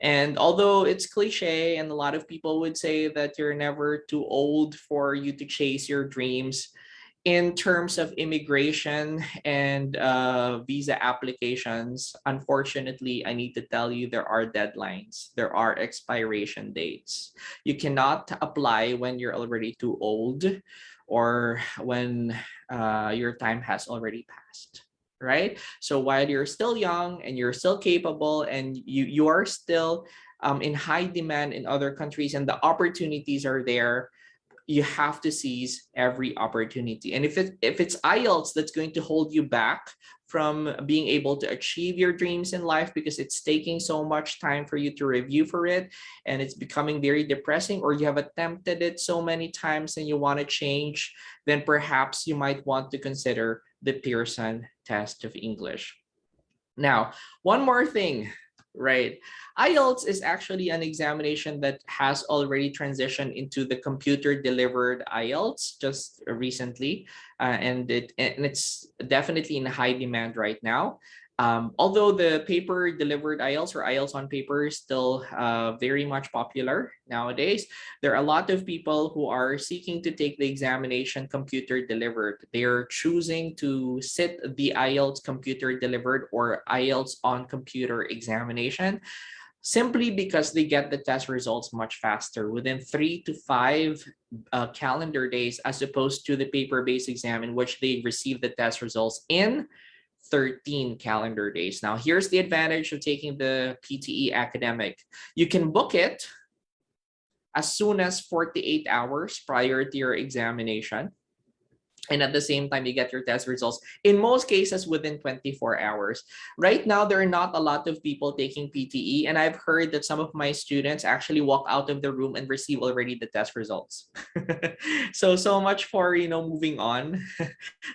And although it's cliche and a lot of people would say that you're never too old for you to chase your dreams, in terms of immigration and visa applications, unfortunately, I need to tell you there are deadlines. There are expiration dates. You cannot apply when you're already too old or when your time has already passed. Right? So while you're still young and you're still capable and you are still in high demand in other countries and the opportunities are there, you have to seize every opportunity. And if it's IELTS that's going to hold you back from being able to achieve your dreams in life because it's taking so much time for you to review for it and it's becoming very depressing, or you have attempted it so many times and you want to change, then perhaps you might want to consider the Pearson test of English. Now, one more thing, right? IELTS is actually an examination that has already transitioned into the computer-delivered IELTS just recently, and it's definitely in high demand right now. Although the paper-delivered IELTS or IELTS on paper is still very much popular nowadays, there are a lot of people who are seeking to take the examination computer-delivered. They're choosing to sit the IELTS computer-delivered or IELTS on computer examination simply because they get the test results much faster within 3 to 5 calendar days, as opposed to the paper-based exam in which they receive the test results in 13 calendar days. Now, here's the advantage of taking the PTE academic. You can book it as soon as 48 hours prior to your examination. And at the same time, you get your test results, in most cases, within 24 hours. Right now, there are not a lot of people taking PTE, and I've heard that some of my students actually walk out of the room and receive already the test results. So much for, moving on.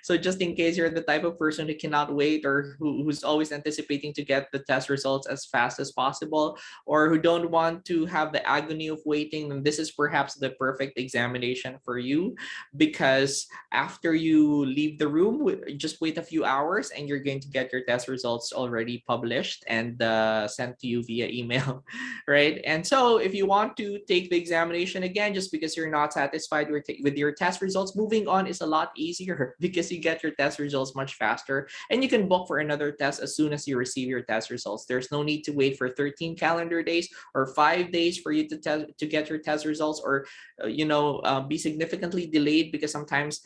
So just in case you're the type of person who cannot wait or who's always anticipating to get the test results as fast as possible, or who don't want to have the agony of waiting, then this is perhaps the perfect examination for you, because after you leave the room, just wait a few hours and you're going to get your test results already published and sent to you via email, right? And so if you want to take the examination again, just because you're not satisfied with your test results, moving on is a lot easier because you get your test results much faster and you can book for another test as soon as you receive your test results. There's no need to wait for 13 calendar days or 5 days for you to get your test results, or be significantly delayed because sometimes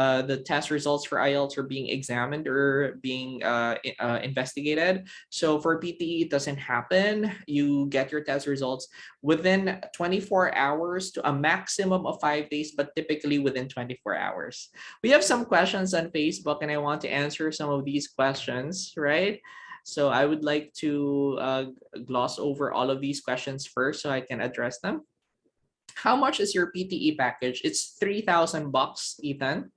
the test results for IELTS are being examined or being investigated. So for PTE, it doesn't happen. You get your test results within 24 hours to a maximum of 5 days, but typically within 24 hours. We have some questions on Facebook and I want to answer some of these questions, right? So I would like to gloss over all of these questions first so I can address them. How much is your PTE package? It's 3,000 bucks, Ethan.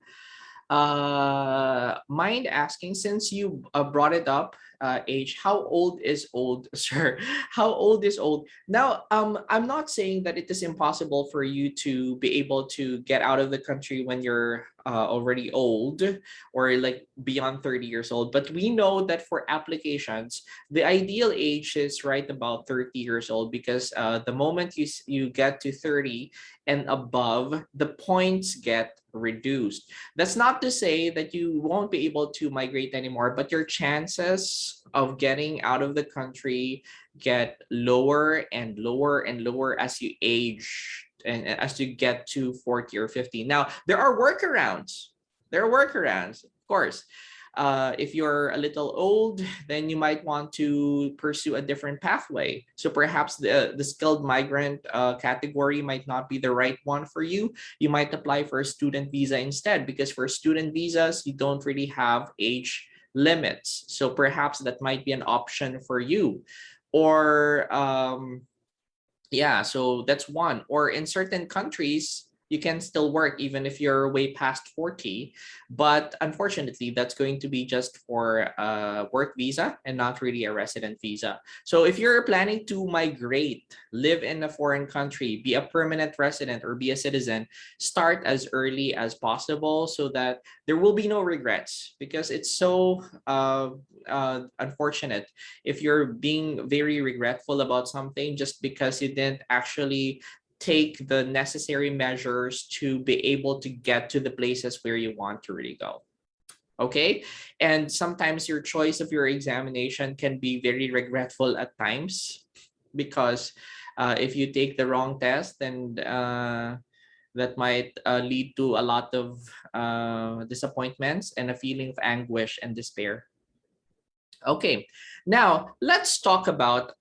Mind asking, since you brought it up, age, how old is old, sir? How old is old? Now, I'm not saying that it is impossible for you to be able to get out of the country when you're already old or like beyond 30 years old, but we know that for applications the ideal age is right about 30 years old, because the moment you get to 30 and above, the points get reduced. That's not to say that you won't be able to migrate anymore, but your chances of getting out of the country get lower and lower and lower as you age and as you get to 40 or 50. Now, there are workarounds. There are workarounds, of course. If you're a little old, then you might want to pursue a different pathway. So perhaps the skilled migrant category might not be the right one for you. You might apply for a student visa instead, because for student visas, you don't really have age limits. So perhaps that might be an option for you. Or yeah, so that's one. Or in certain countries, you can still work even if you're way past 40, but unfortunately that's going to be just for a work visa and not really a resident visa. So if you're planning to migrate, live in a foreign country, be a permanent resident or be a citizen, start as early as possible so that there will be no regrets, because it's so unfortunate if you're being very regretful about something just because you didn't actually take the necessary measures to be able to get to the places where you want to really go. Okay. And sometimes your choice of your examination can be very regretful at times, because if you take the wrong test, then that might lead to a lot of disappointments and a feeling of anguish and despair. Okay, now let's talk about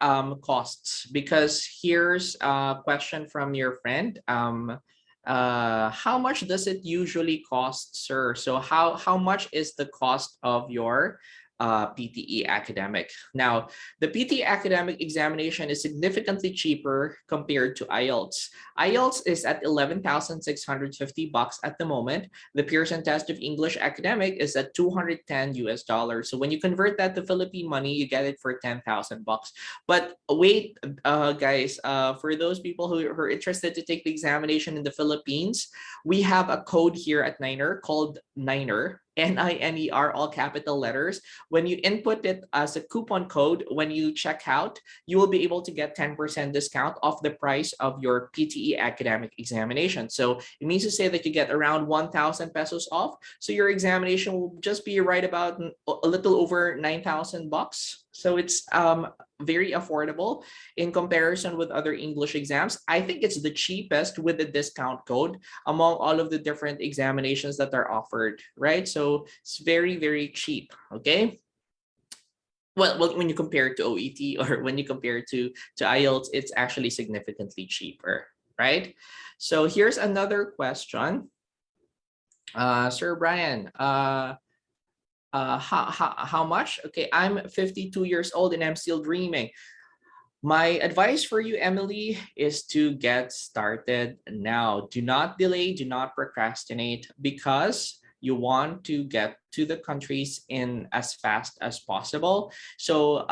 costs, because here's a question from your friend. How much does it usually cost, sir? So how much is the cost of your PTE academic? Now, the PTE academic examination is significantly cheaper compared to Ielts. Ielts is at 11,650 bucks at the moment. The Pearson test of English academic is at 210 US dollars. So when you convert that to Philippine money, you get it for 10,000 bucks. But wait, guys, for those people who are interested to take the examination in the Philippines, we have a code here at Niner called Niner. NINER, all capital letters. When you input it as a coupon code, when you check out, you will be able to get 10% discount off the price of your PTE academic examination. So it means to say that you get around 1,000 pesos off. So your examination will just be right about a little over 9,000 bucks. So it's very affordable in comparison with other English exams. I think it's the cheapest with the discount code among all of the different examinations that are offered, right? So it's very, very cheap, okay? Well, when you compare it to OET or when you compare it to IELTS, it's actually significantly cheaper, right? So here's another question. Sir Brian, how much? Okay, I'm 52 years old and I'm still dreaming. My advice for you, Emily, is to get started now. Do not delay, do not procrastinate, because you want to get to the countries in as fast as possible. So,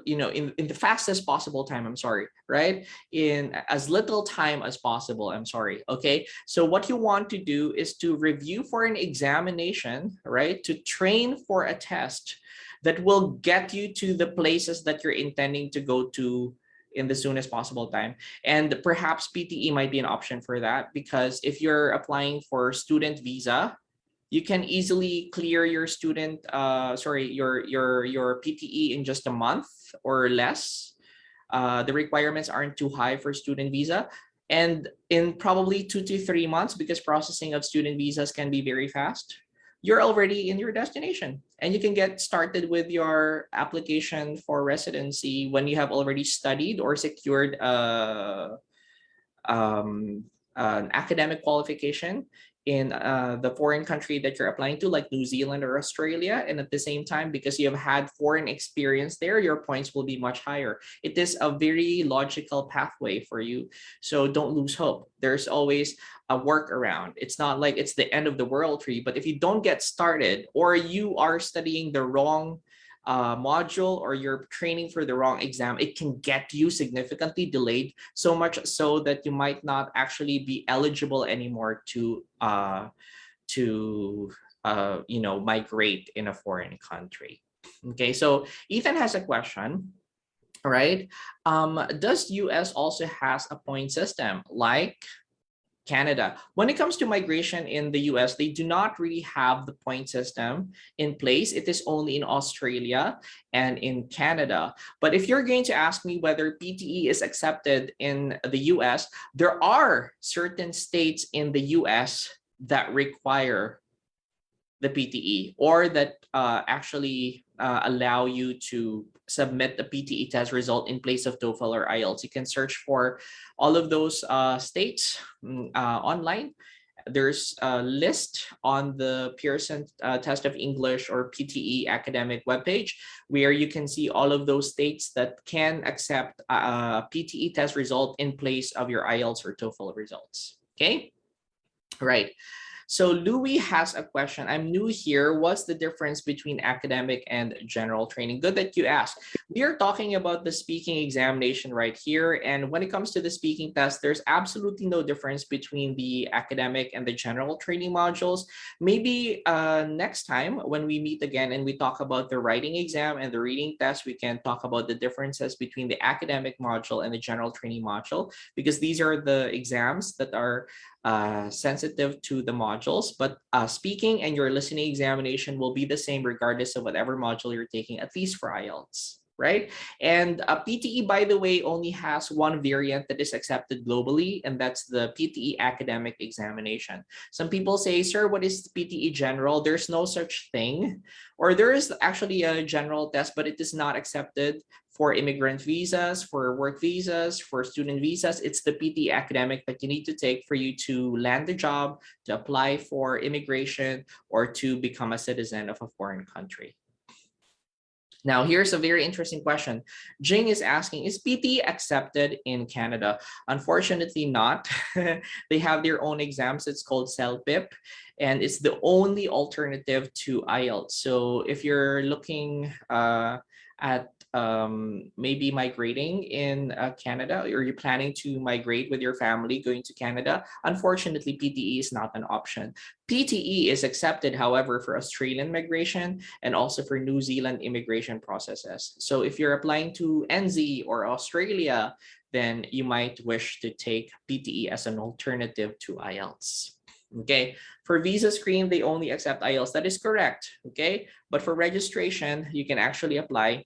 in the fastest possible time, I'm sorry, right? In as little time as possible, I'm sorry, okay? So what you want to do is to review for an examination, right? To train for a test that will get you to the places that you're intending to go to in the soonest possible time. And perhaps PTE might be an option for that, because if you're applying for student visa, you can easily clear your your PTE in just a month or less. The requirements aren't too high for student visa, and in probably 2 to 3 months, because processing of student visas can be very fast, you're already in your destination and you can get started with your application for residency when you have already studied or secured an academic qualification in the foreign country that you're applying to, like New Zealand or Australia. And at the same time, because you have had foreign experience there, your points will be much higher. It is a very logical pathway for you. So don't lose hope. There's always a workaround. It's not like it's the end of the world for you, but if you don't get started, or you are studying the wrong module, or you're training for the wrong exam, it can get you significantly delayed, so much so that you might not actually be eligible anymore to migrate in a foreign country. Okay, so Ethan has a question. All right. Does US also has a point system like Canada? When it comes to migration in the US, they do not really have the point system in place. It is only in Australia and in Canada. But if you're going to ask me whether PTE is accepted in the US, there are certain states in the US that require the PTE, or that actually allow you to submit the PTE test result in place of TOEFL or IELTS. You can search for all of those states online. There's a list on the Pearson Test of English or PTE academic webpage where you can see all of those states that can accept a PTE test result in place of your IELTS or TOEFL results. Okay, right. So Louis has a question. I'm new here. What's the difference between academic and general training? Good that you asked. We are talking about the speaking examination right here. And when it comes to the speaking test, there's absolutely no difference between the academic and the general training modules. Maybe next time when we meet again and we talk about the writing exam and the reading test, we can talk about the differences between the academic module and the general training module, because these are the exams that are sensitive to the modules, but speaking and your listening examination will be the same regardless of whatever module you're taking, at least for IELTS, right? And PTE, by the way, only has one variant that is accepted globally, and that's the PTE academic examination. Some people say, sir, what is PTE general? There's no such thing, or there is actually a general test, but it is not accepted for immigrant visas, for work visas, for student visas. It's the PTE academic that you need to take for you to land a job, to apply for immigration, or to become a citizen of a foreign country. Now, here's a very interesting question. Jing is asking, is PTE accepted in Canada? Unfortunately not. They have their own exams. It's called CELPIP, and it's the only alternative to IELTS. So if you're looking at maybe migrating in Canada, or you're planning to migrate with your family going to Canada, unfortunately, PTE is not an option. PTE is accepted, however, for Australian migration and also for New Zealand immigration processes. So if you're applying to NZ or Australia, then you might wish to take PTE as an alternative to IELTS. Okay, for visa screen, they only accept IELTS. That is correct. Okay, but for registration, you can actually apply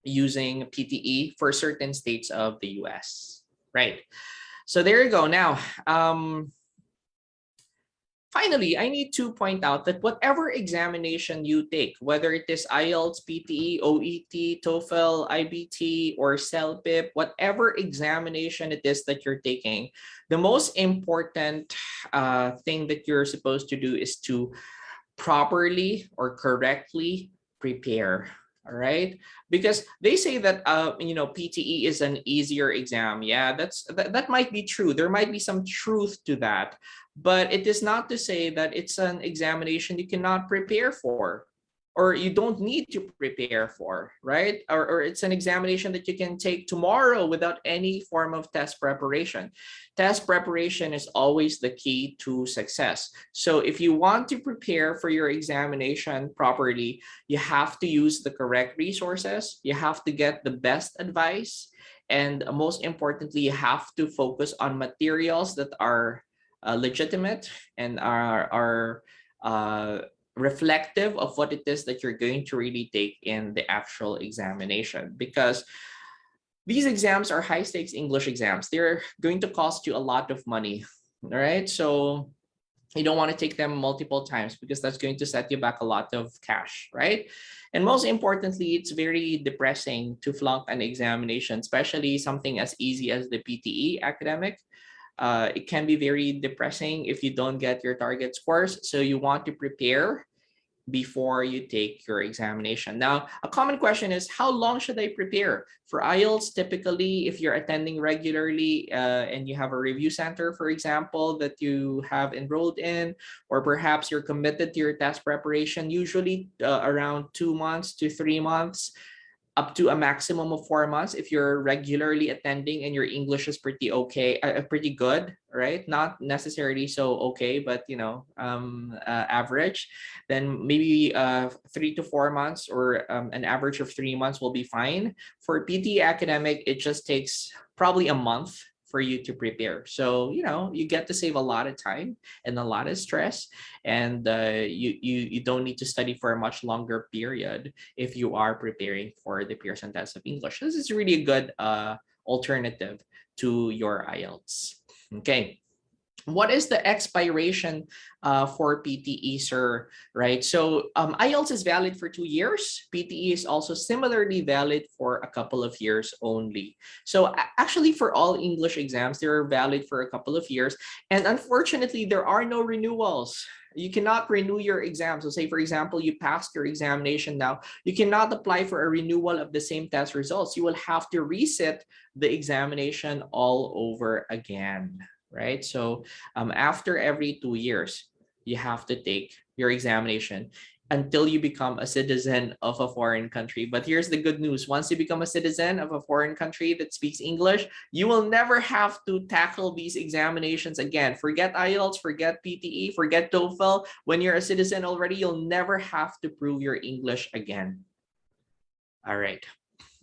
using PTE for certain states of the US, right? So there you go. Now, finally, I need to point out that whatever examination you take, whether it is IELTS, PTE, OET, TOEFL, IBT, or CELPIP, whatever examination it is that you're taking, the most important thing that you're supposed to do is to properly or correctly prepare. All right, because they say that PTE is an easier exam. Yeah, that might be true. There might be some truth to that, but it is not to say that it's an examination you cannot prepare for, or you don't need to prepare for, right? Or it's an examination that you can take tomorrow without any form of test preparation. Test preparation is always the key to success. So if you want to prepare for your examination properly, you have to use the correct resources, you have to get the best advice, and most importantly, you have to focus on materials that are legitimate and are reflective of what it is that you're going to really take in the actual examination, because these exams are high stakes English exams. They're going to cost you a lot of money. All right, so you don't want to take them multiple times because that's going to set you back a lot of cash, right? And most importantly, it's very depressing to flunk an examination, especially something as easy as the PTE academic. it can be very depressing if you don't get your target scores. So you want to prepare before you take your examination. Now, a common question is, how long should I prepare? For IELTS, typically, if you're attending regularly and you have a review center, for example, that you have enrolled in, or perhaps you're committed to your test preparation, usually around 2 months to 3 months, up to a maximum of 4 months if you're regularly attending and your English is pretty okay, pretty good, right? Not necessarily so okay, but average. Then maybe 3 to 4 months or an average of 3 months will be fine. For PTE academic, it just takes probably a month for you to prepare. So, you get to save a lot of time and a lot of stress, and you don't need to study for a much longer period if you are preparing for the Pearson test of English. This is really a good alternative to your IELTS. Okay. What is the expiration for PTE, sir? Right. So IELTS is valid for 2 years. PTE is also similarly valid for a couple of years only. So actually, for all English exams, they're valid for a couple of years. And unfortunately, there are no renewals. You cannot renew your exam. So say, for example, you passed your examination now, you cannot apply for a renewal of the same test results. You will have to reset the examination all over again. Right? So after every 2 years, you have to take your examination until you become a citizen of a foreign country. But here's the good news. Once you become a citizen of a foreign country that speaks English, you will never have to tackle these examinations again. Forget IELTS, forget PTE, forget TOEFL. When you're a citizen already, you'll never have to prove your English again. All right.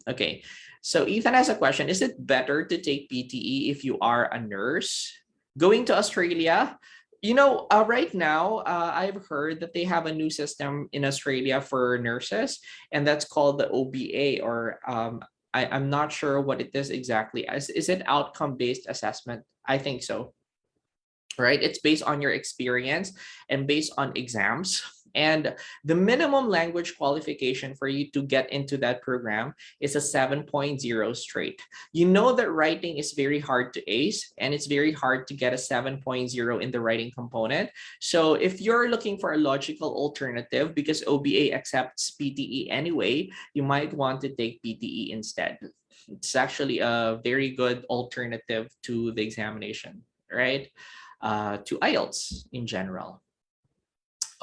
Okay. So Ethan has a question. Is it better to take PTE if you are a nurse? Going to Australia, right now, I've heard that they have a new system in Australia for nurses, and that's called the OBA, or I'm not sure what it is exactly. Is it outcome-based assessment? I think so. Right? It's based on your experience and based on exams. And the minimum language qualification for you to get into that program is a 7.0 straight. You know that writing is very hard to ace, and it's very hard to get a 7.0 in the writing component. So if you're looking for a logical alternative, because OBA accepts PTE anyway, you might want to take PTE instead. It's actually a very good alternative to the examination, right? To IELTS in general.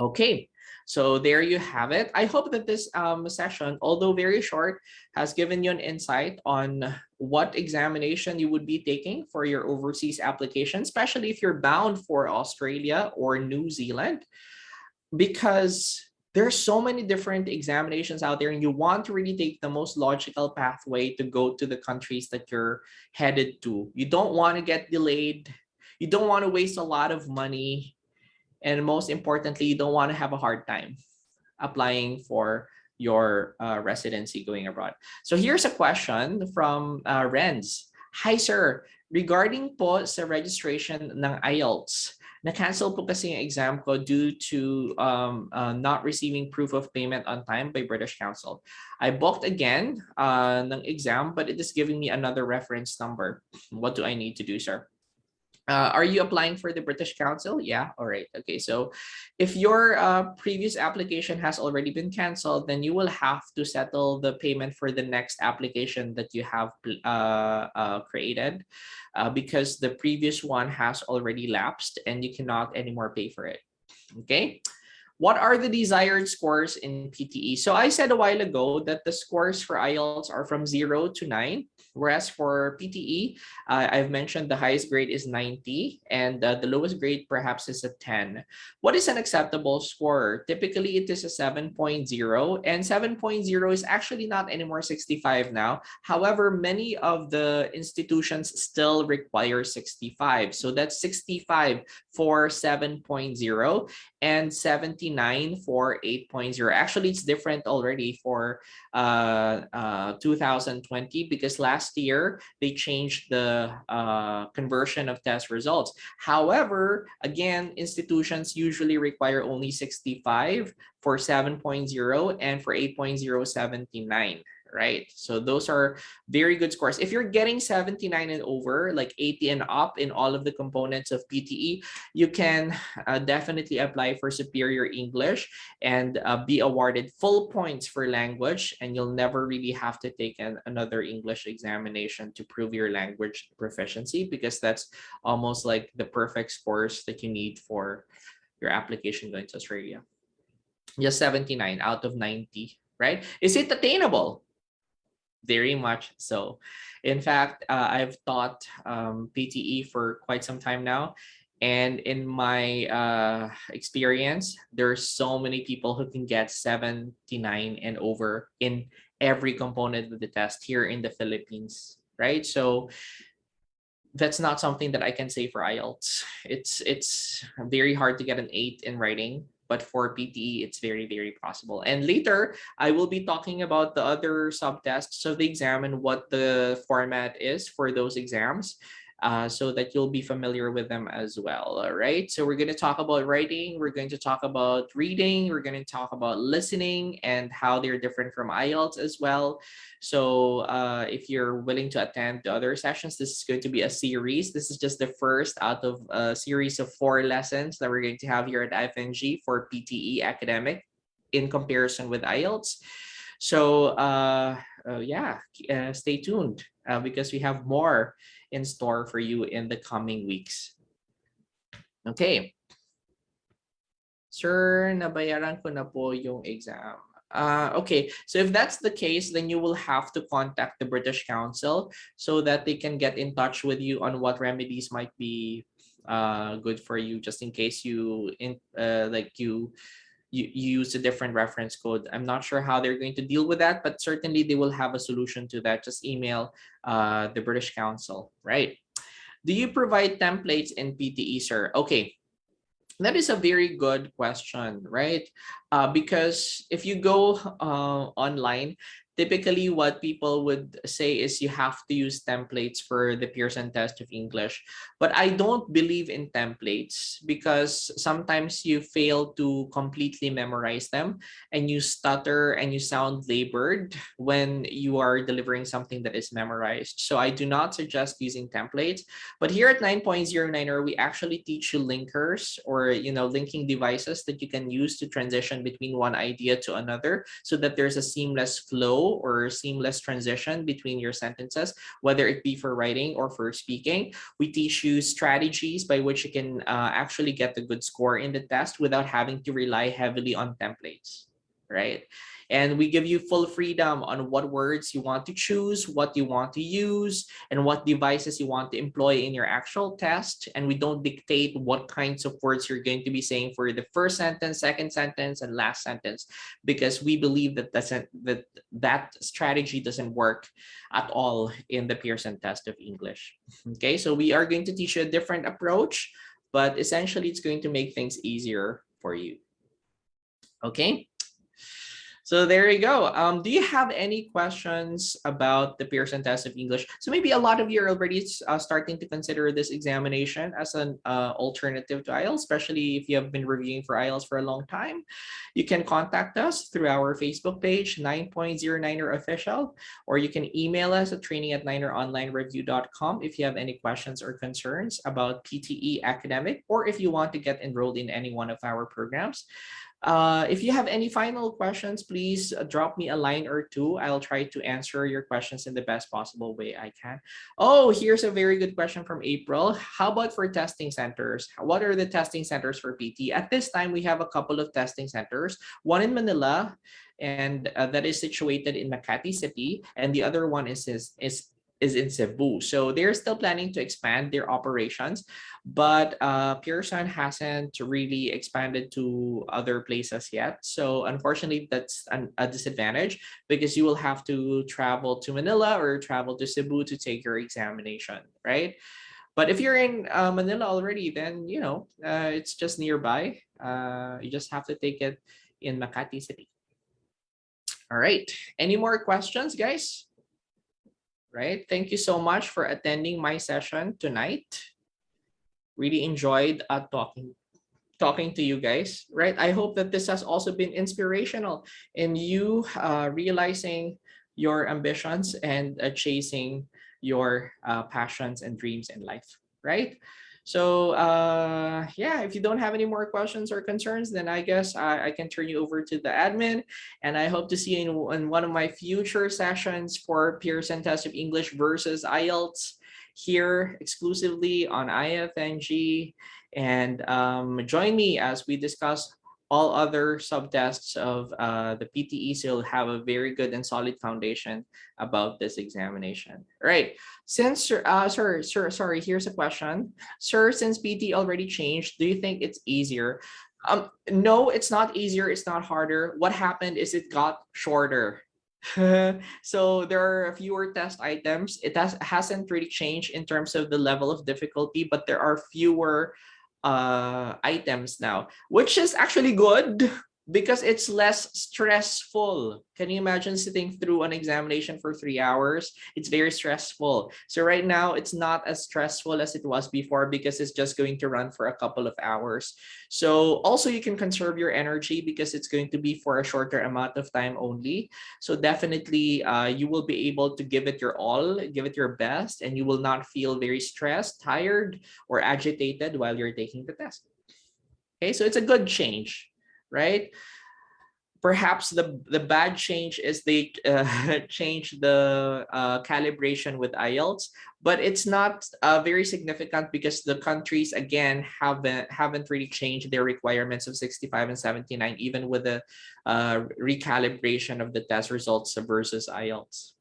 Okay. So there you have it. I hope that this session, although very short, has given you an insight on what examination you would be taking for your overseas application, especially if you're bound for Australia or New Zealand, because there's so many different examinations out there, and you want to really take the most logical pathway to go to the countries that you're headed to. You don't want to get delayed. You don't want to waste a lot of money. And most importantly, you don't want to have a hard time applying for your residency going abroad. So here's a question from Renz. Hi, sir. Regarding po sa registration ng IELTS, na-cancel po kasi yung exam ko due to not receiving proof of payment on time by British Council. I booked again ng exam, but it is giving me another reference number. What do I need to do, sir? Are you applying for the British Council? Yeah. All right. Okay. So if your previous application has already been canceled, then you will have to settle the payment for the next application that you have created because the previous one has already lapsed and you cannot anymore pay for it. Okay. What are the desired scores in PTE? So I said a while ago that the scores for IELTS are from 0 to 9, whereas for PTE, I've mentioned the highest grade is 90 and the lowest grade perhaps is a 10. What is an acceptable score? Typically, it is a 7.0, and 7.0 is actually not anymore 65 now. However, many of the institutions still require 65. So that's 65 for 7.0 and 79 for 8.0. Actually, it's different already for 2020 because last year they changed the conversion of test results. However, again, institutions usually require only 65 for 7.0 and for 8.0, 79. right? So those are very good scores. If you're getting 79 and over, like 80 and up in all of the components of PTE, you can definitely apply for superior English and be awarded full points for language, and you'll never really have to take another English examination to prove your language proficiency, because that's almost like the perfect scores that you need for your application going to Australia. Just 79 out of 90, right? Is it attainable? Very much so. In fact, I've taught PTE for quite some time now. And in my experience, there's so many people who can get 79 and over in every component of the test here in the Philippines, right? So that's not something that I can say for Ielts. It's very hard to get an 8 in writing, but for PTE, it's very, very possible. And later, I will be talking about the other subtests of the exam and what the format is for those exams, so that you'll be familiar with them as well. All right. So we're going to talk about writing. We're going to talk about reading. We're going to talk about listening and how they're different from IELTS as well. So if you're willing to attend the other sessions, this is going to be a series. This is just the first out of a series of 4 lessons that we're going to have here at IFNG for PTE academic in comparison with IELTS. So stay tuned because we have more in store for you in the coming weeks. Okay. Sir, nabayaran ko na po yung exam. Okay, so if that's the case, then you will have to contact the British Council so that they can get in touch with you on what remedies might be good for you, just in case you use a different reference code. I'm not sure how they're going to deal with that, but certainly they will have a solution to that. Just email the British Council, right? Do you provide templates in PTE, sir? Okay. That is a very good question, right? Because if you go online, typically what people would say is you have to use templates for the Pearson test of English. But I don't believe in templates because sometimes you fail to completely memorize them and you stutter and you sound labored when you are delivering something that is memorized. So I do not suggest using templates. But here at 9.09er, we actually teach you linkers or linking devices that you can use to transition between one idea to another so that there's a seamless flow or seamless transition between your sentences, whether it be for writing or for speaking. We teach you strategies by which you can actually get a good score in the test without having to rely heavily on templates, right? And we give you full freedom on what words you want to choose, what you want to use, and what devices you want to employ in your actual test. And we don't dictate what kinds of words you're going to be saying for the first sentence, second sentence, and last sentence, because we believe that that strategy doesn't work at all in the Pearson test of English. Okay, so we are going to teach you a different approach, but essentially it's going to make things easier for you. Okay. So there you go. Do you have any questions about the Pearson test of English? So maybe a lot of you are already starting to consider this examination as an alternative to IELTS, especially if you have been reviewing for IELTS for a long time. You can contact us through our Facebook page, 9.09er official, or you can email us at training@9eronlinereview.com if you have any questions or concerns about PTE academic, or if you want to get enrolled in any one of our programs. If you have any final questions, please drop me a line or two. I'll try to answer your questions in the best possible way I can. Oh, here's a very good question from April. How about for testing centers? What are the testing centers for PT? At this time, we have a couple of testing centers, one in Manila, and that is situated in Makati City, and the other one is in Cebu. So they're still planning to expand their operations, but Pearson hasn't really expanded to other places yet. So unfortunately, that's a disadvantage because you will have to travel to Manila or travel to Cebu to take your examination, right? But if you're in Manila already, then, it's just nearby. You just have to take it in Makati City. All right. Any more questions, guys? Right. Thank you so much for attending my session tonight. Really enjoyed talking to you guys. Right. I hope that this has also been inspirational in you realizing your ambitions and chasing your passions and dreams in life, right? So yeah, if you don't have any more questions or concerns, then I guess I can turn you over to the admin, and I hope to see you in one of my future sessions for Pearson Test of English versus IELTS here exclusively on IFNG. And join me as we discuss all other subtests of the PTE, so you'll have a very good and solid foundation about this examination. All right. Since, sorry, here's a question. Sir, since PTE already changed, do you think it's easier? No, it's not easier. It's not harder. What happened is it got shorter. So there are fewer test items. It hasn't really changed in terms of the level of difficulty, but there are fewer items now, which is actually good because it's less stressful. Can you imagine sitting through an examination for 3 hours? It's very stressful. So right now it's not as stressful as it was before because it's just going to run for a couple of hours. So also you can conserve your energy because it's going to be for a shorter amount of time only. So definitely you will be able to give it your all, give it your best, and you will not feel very stressed, tired, or agitated while you're taking the test. Okay, so it's a good change, right? Perhaps the bad change is they change the calibration with IELTS, but it's not very significant because the countries again haven't really changed their requirements of 65 and 79, even with the recalibration of the test results versus IELTS.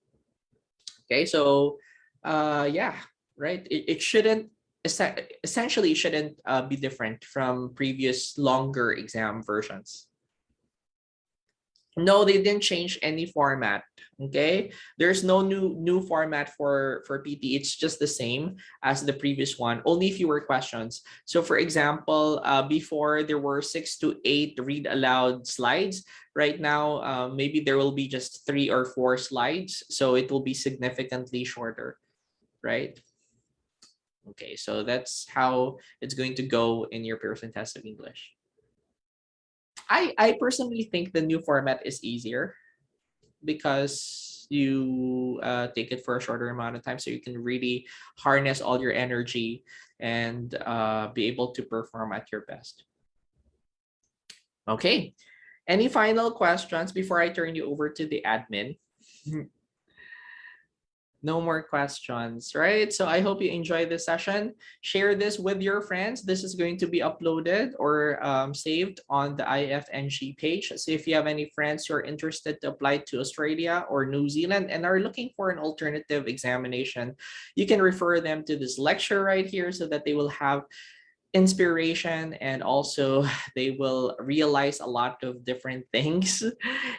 Okay, so yeah, right. It shouldn't essentially shouldn't be different from previous longer exam versions. No, they didn't change any format. Okay, there's no new format for PT. It's just the same as the previous one, only fewer questions. So for example, before there were 6 to 8 read aloud slides. Right now maybe there will be just 3 or 4 slides, so it will be significantly shorter, right? Okay, so that's how it's going to go in your Pearson Test of English. I personally think the new format is easier because you take it for a shorter amount of time, so you can really harness all your energy and be able to perform at your best. Okay, any final questions before I turn you over to the admin? No more questions, right? So I hope you enjoy this session. Share this with your friends. This is going to be uploaded or saved on the IFNG page. So if you have any friends who are interested to apply to Australia or New Zealand and are looking for an alternative examination, you can refer them to this lecture right here so that they will have inspiration, and also they will realize a lot of different things,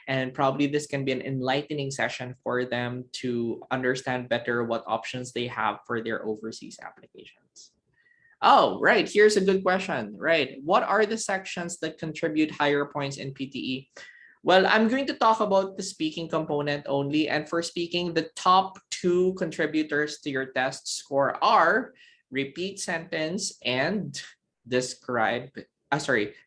and probably this can be an enlightening session for them to understand better what options they have for their overseas applications. Oh, right, here's a good question, right? What are the sections that contribute higher points in PTE? Well, I'm going to talk about the speaking component only, and for speaking, the top 2 contributors to your test score are repeat sentence and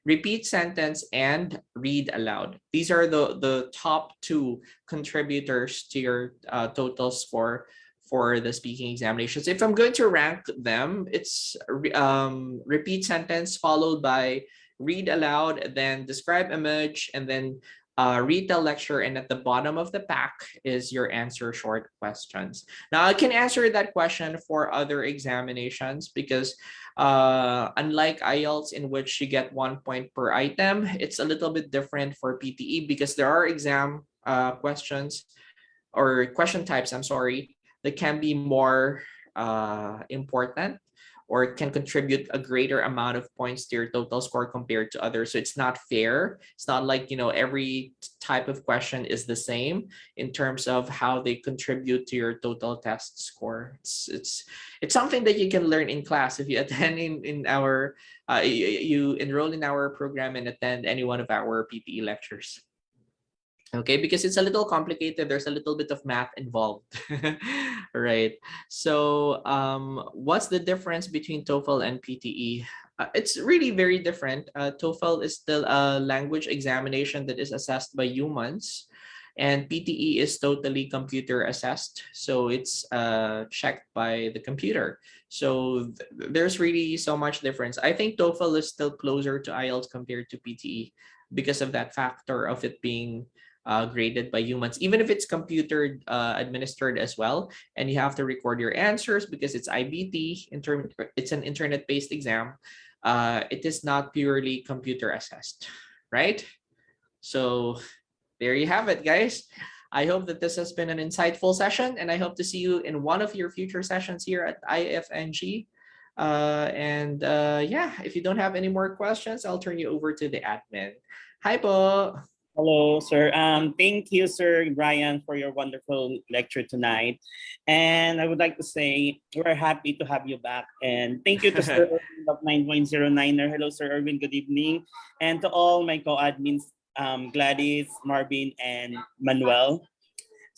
repeat sentence and read aloud. These are the top 2 contributors to your total score for the speaking examinations. If I'm going to rank them, it's repeat sentence followed by read aloud, then describe image, and then read the lecture, and at the bottom of the pack is your answer short questions. Now I can answer that question for other examinations because unlike IELTS in which you get 1 point per item, it's a little bit different for PTE because there are exam questions or question types, I'm sorry, that can be more important or can contribute a greater amount of points to your total score compared to others. So it's not fair. It's not like, you know, every type of question is the same in terms of how they contribute to your total test score. It's something that you can learn in class if you attend in our you enroll in our program and attend any one of our PTE lectures. Okay, because it's a little complicated. There's a little bit of math involved. Right. So what's the difference between TOEFL and PTE? It's really very different. TOEFL is still a language examination that is assessed by humans. And PTE is totally computer assessed. So it's checked by the computer. So there's really so much difference. I think TOEFL is still closer to IELTS compared to PTE because of that factor of it being graded by humans, even if it's computer administered as well, and you have to record your answers because it's IBT. It's an internet-based exam. It is not purely computer assessed, right? So there you have it, guys. I hope that this has been an insightful session, and I hope to see you in one of your future sessions here at IFNG. Yeah, if you don't have any more questions, I'll turn you over to the admin. Hi po. Hello, sir. Thank you, Sir Brian, for your wonderful lecture tonight. And I would like to say we're happy to have you back. And thank you to Sir Erwin of 9.09er. Hello, Sir Erwin. Good evening. And to all my co-admins, Gladys, Marvin, and Manuel.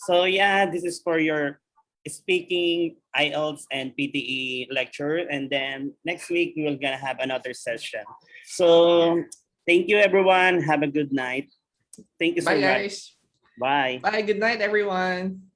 So yeah, this is for your speaking IELTS and PTE lecture. And then next week, we will gonna have another session. So thank you, everyone. Have a good night. Thank you, Bye, Sir Brian. guys. Bye. Bye. Good night, everyone.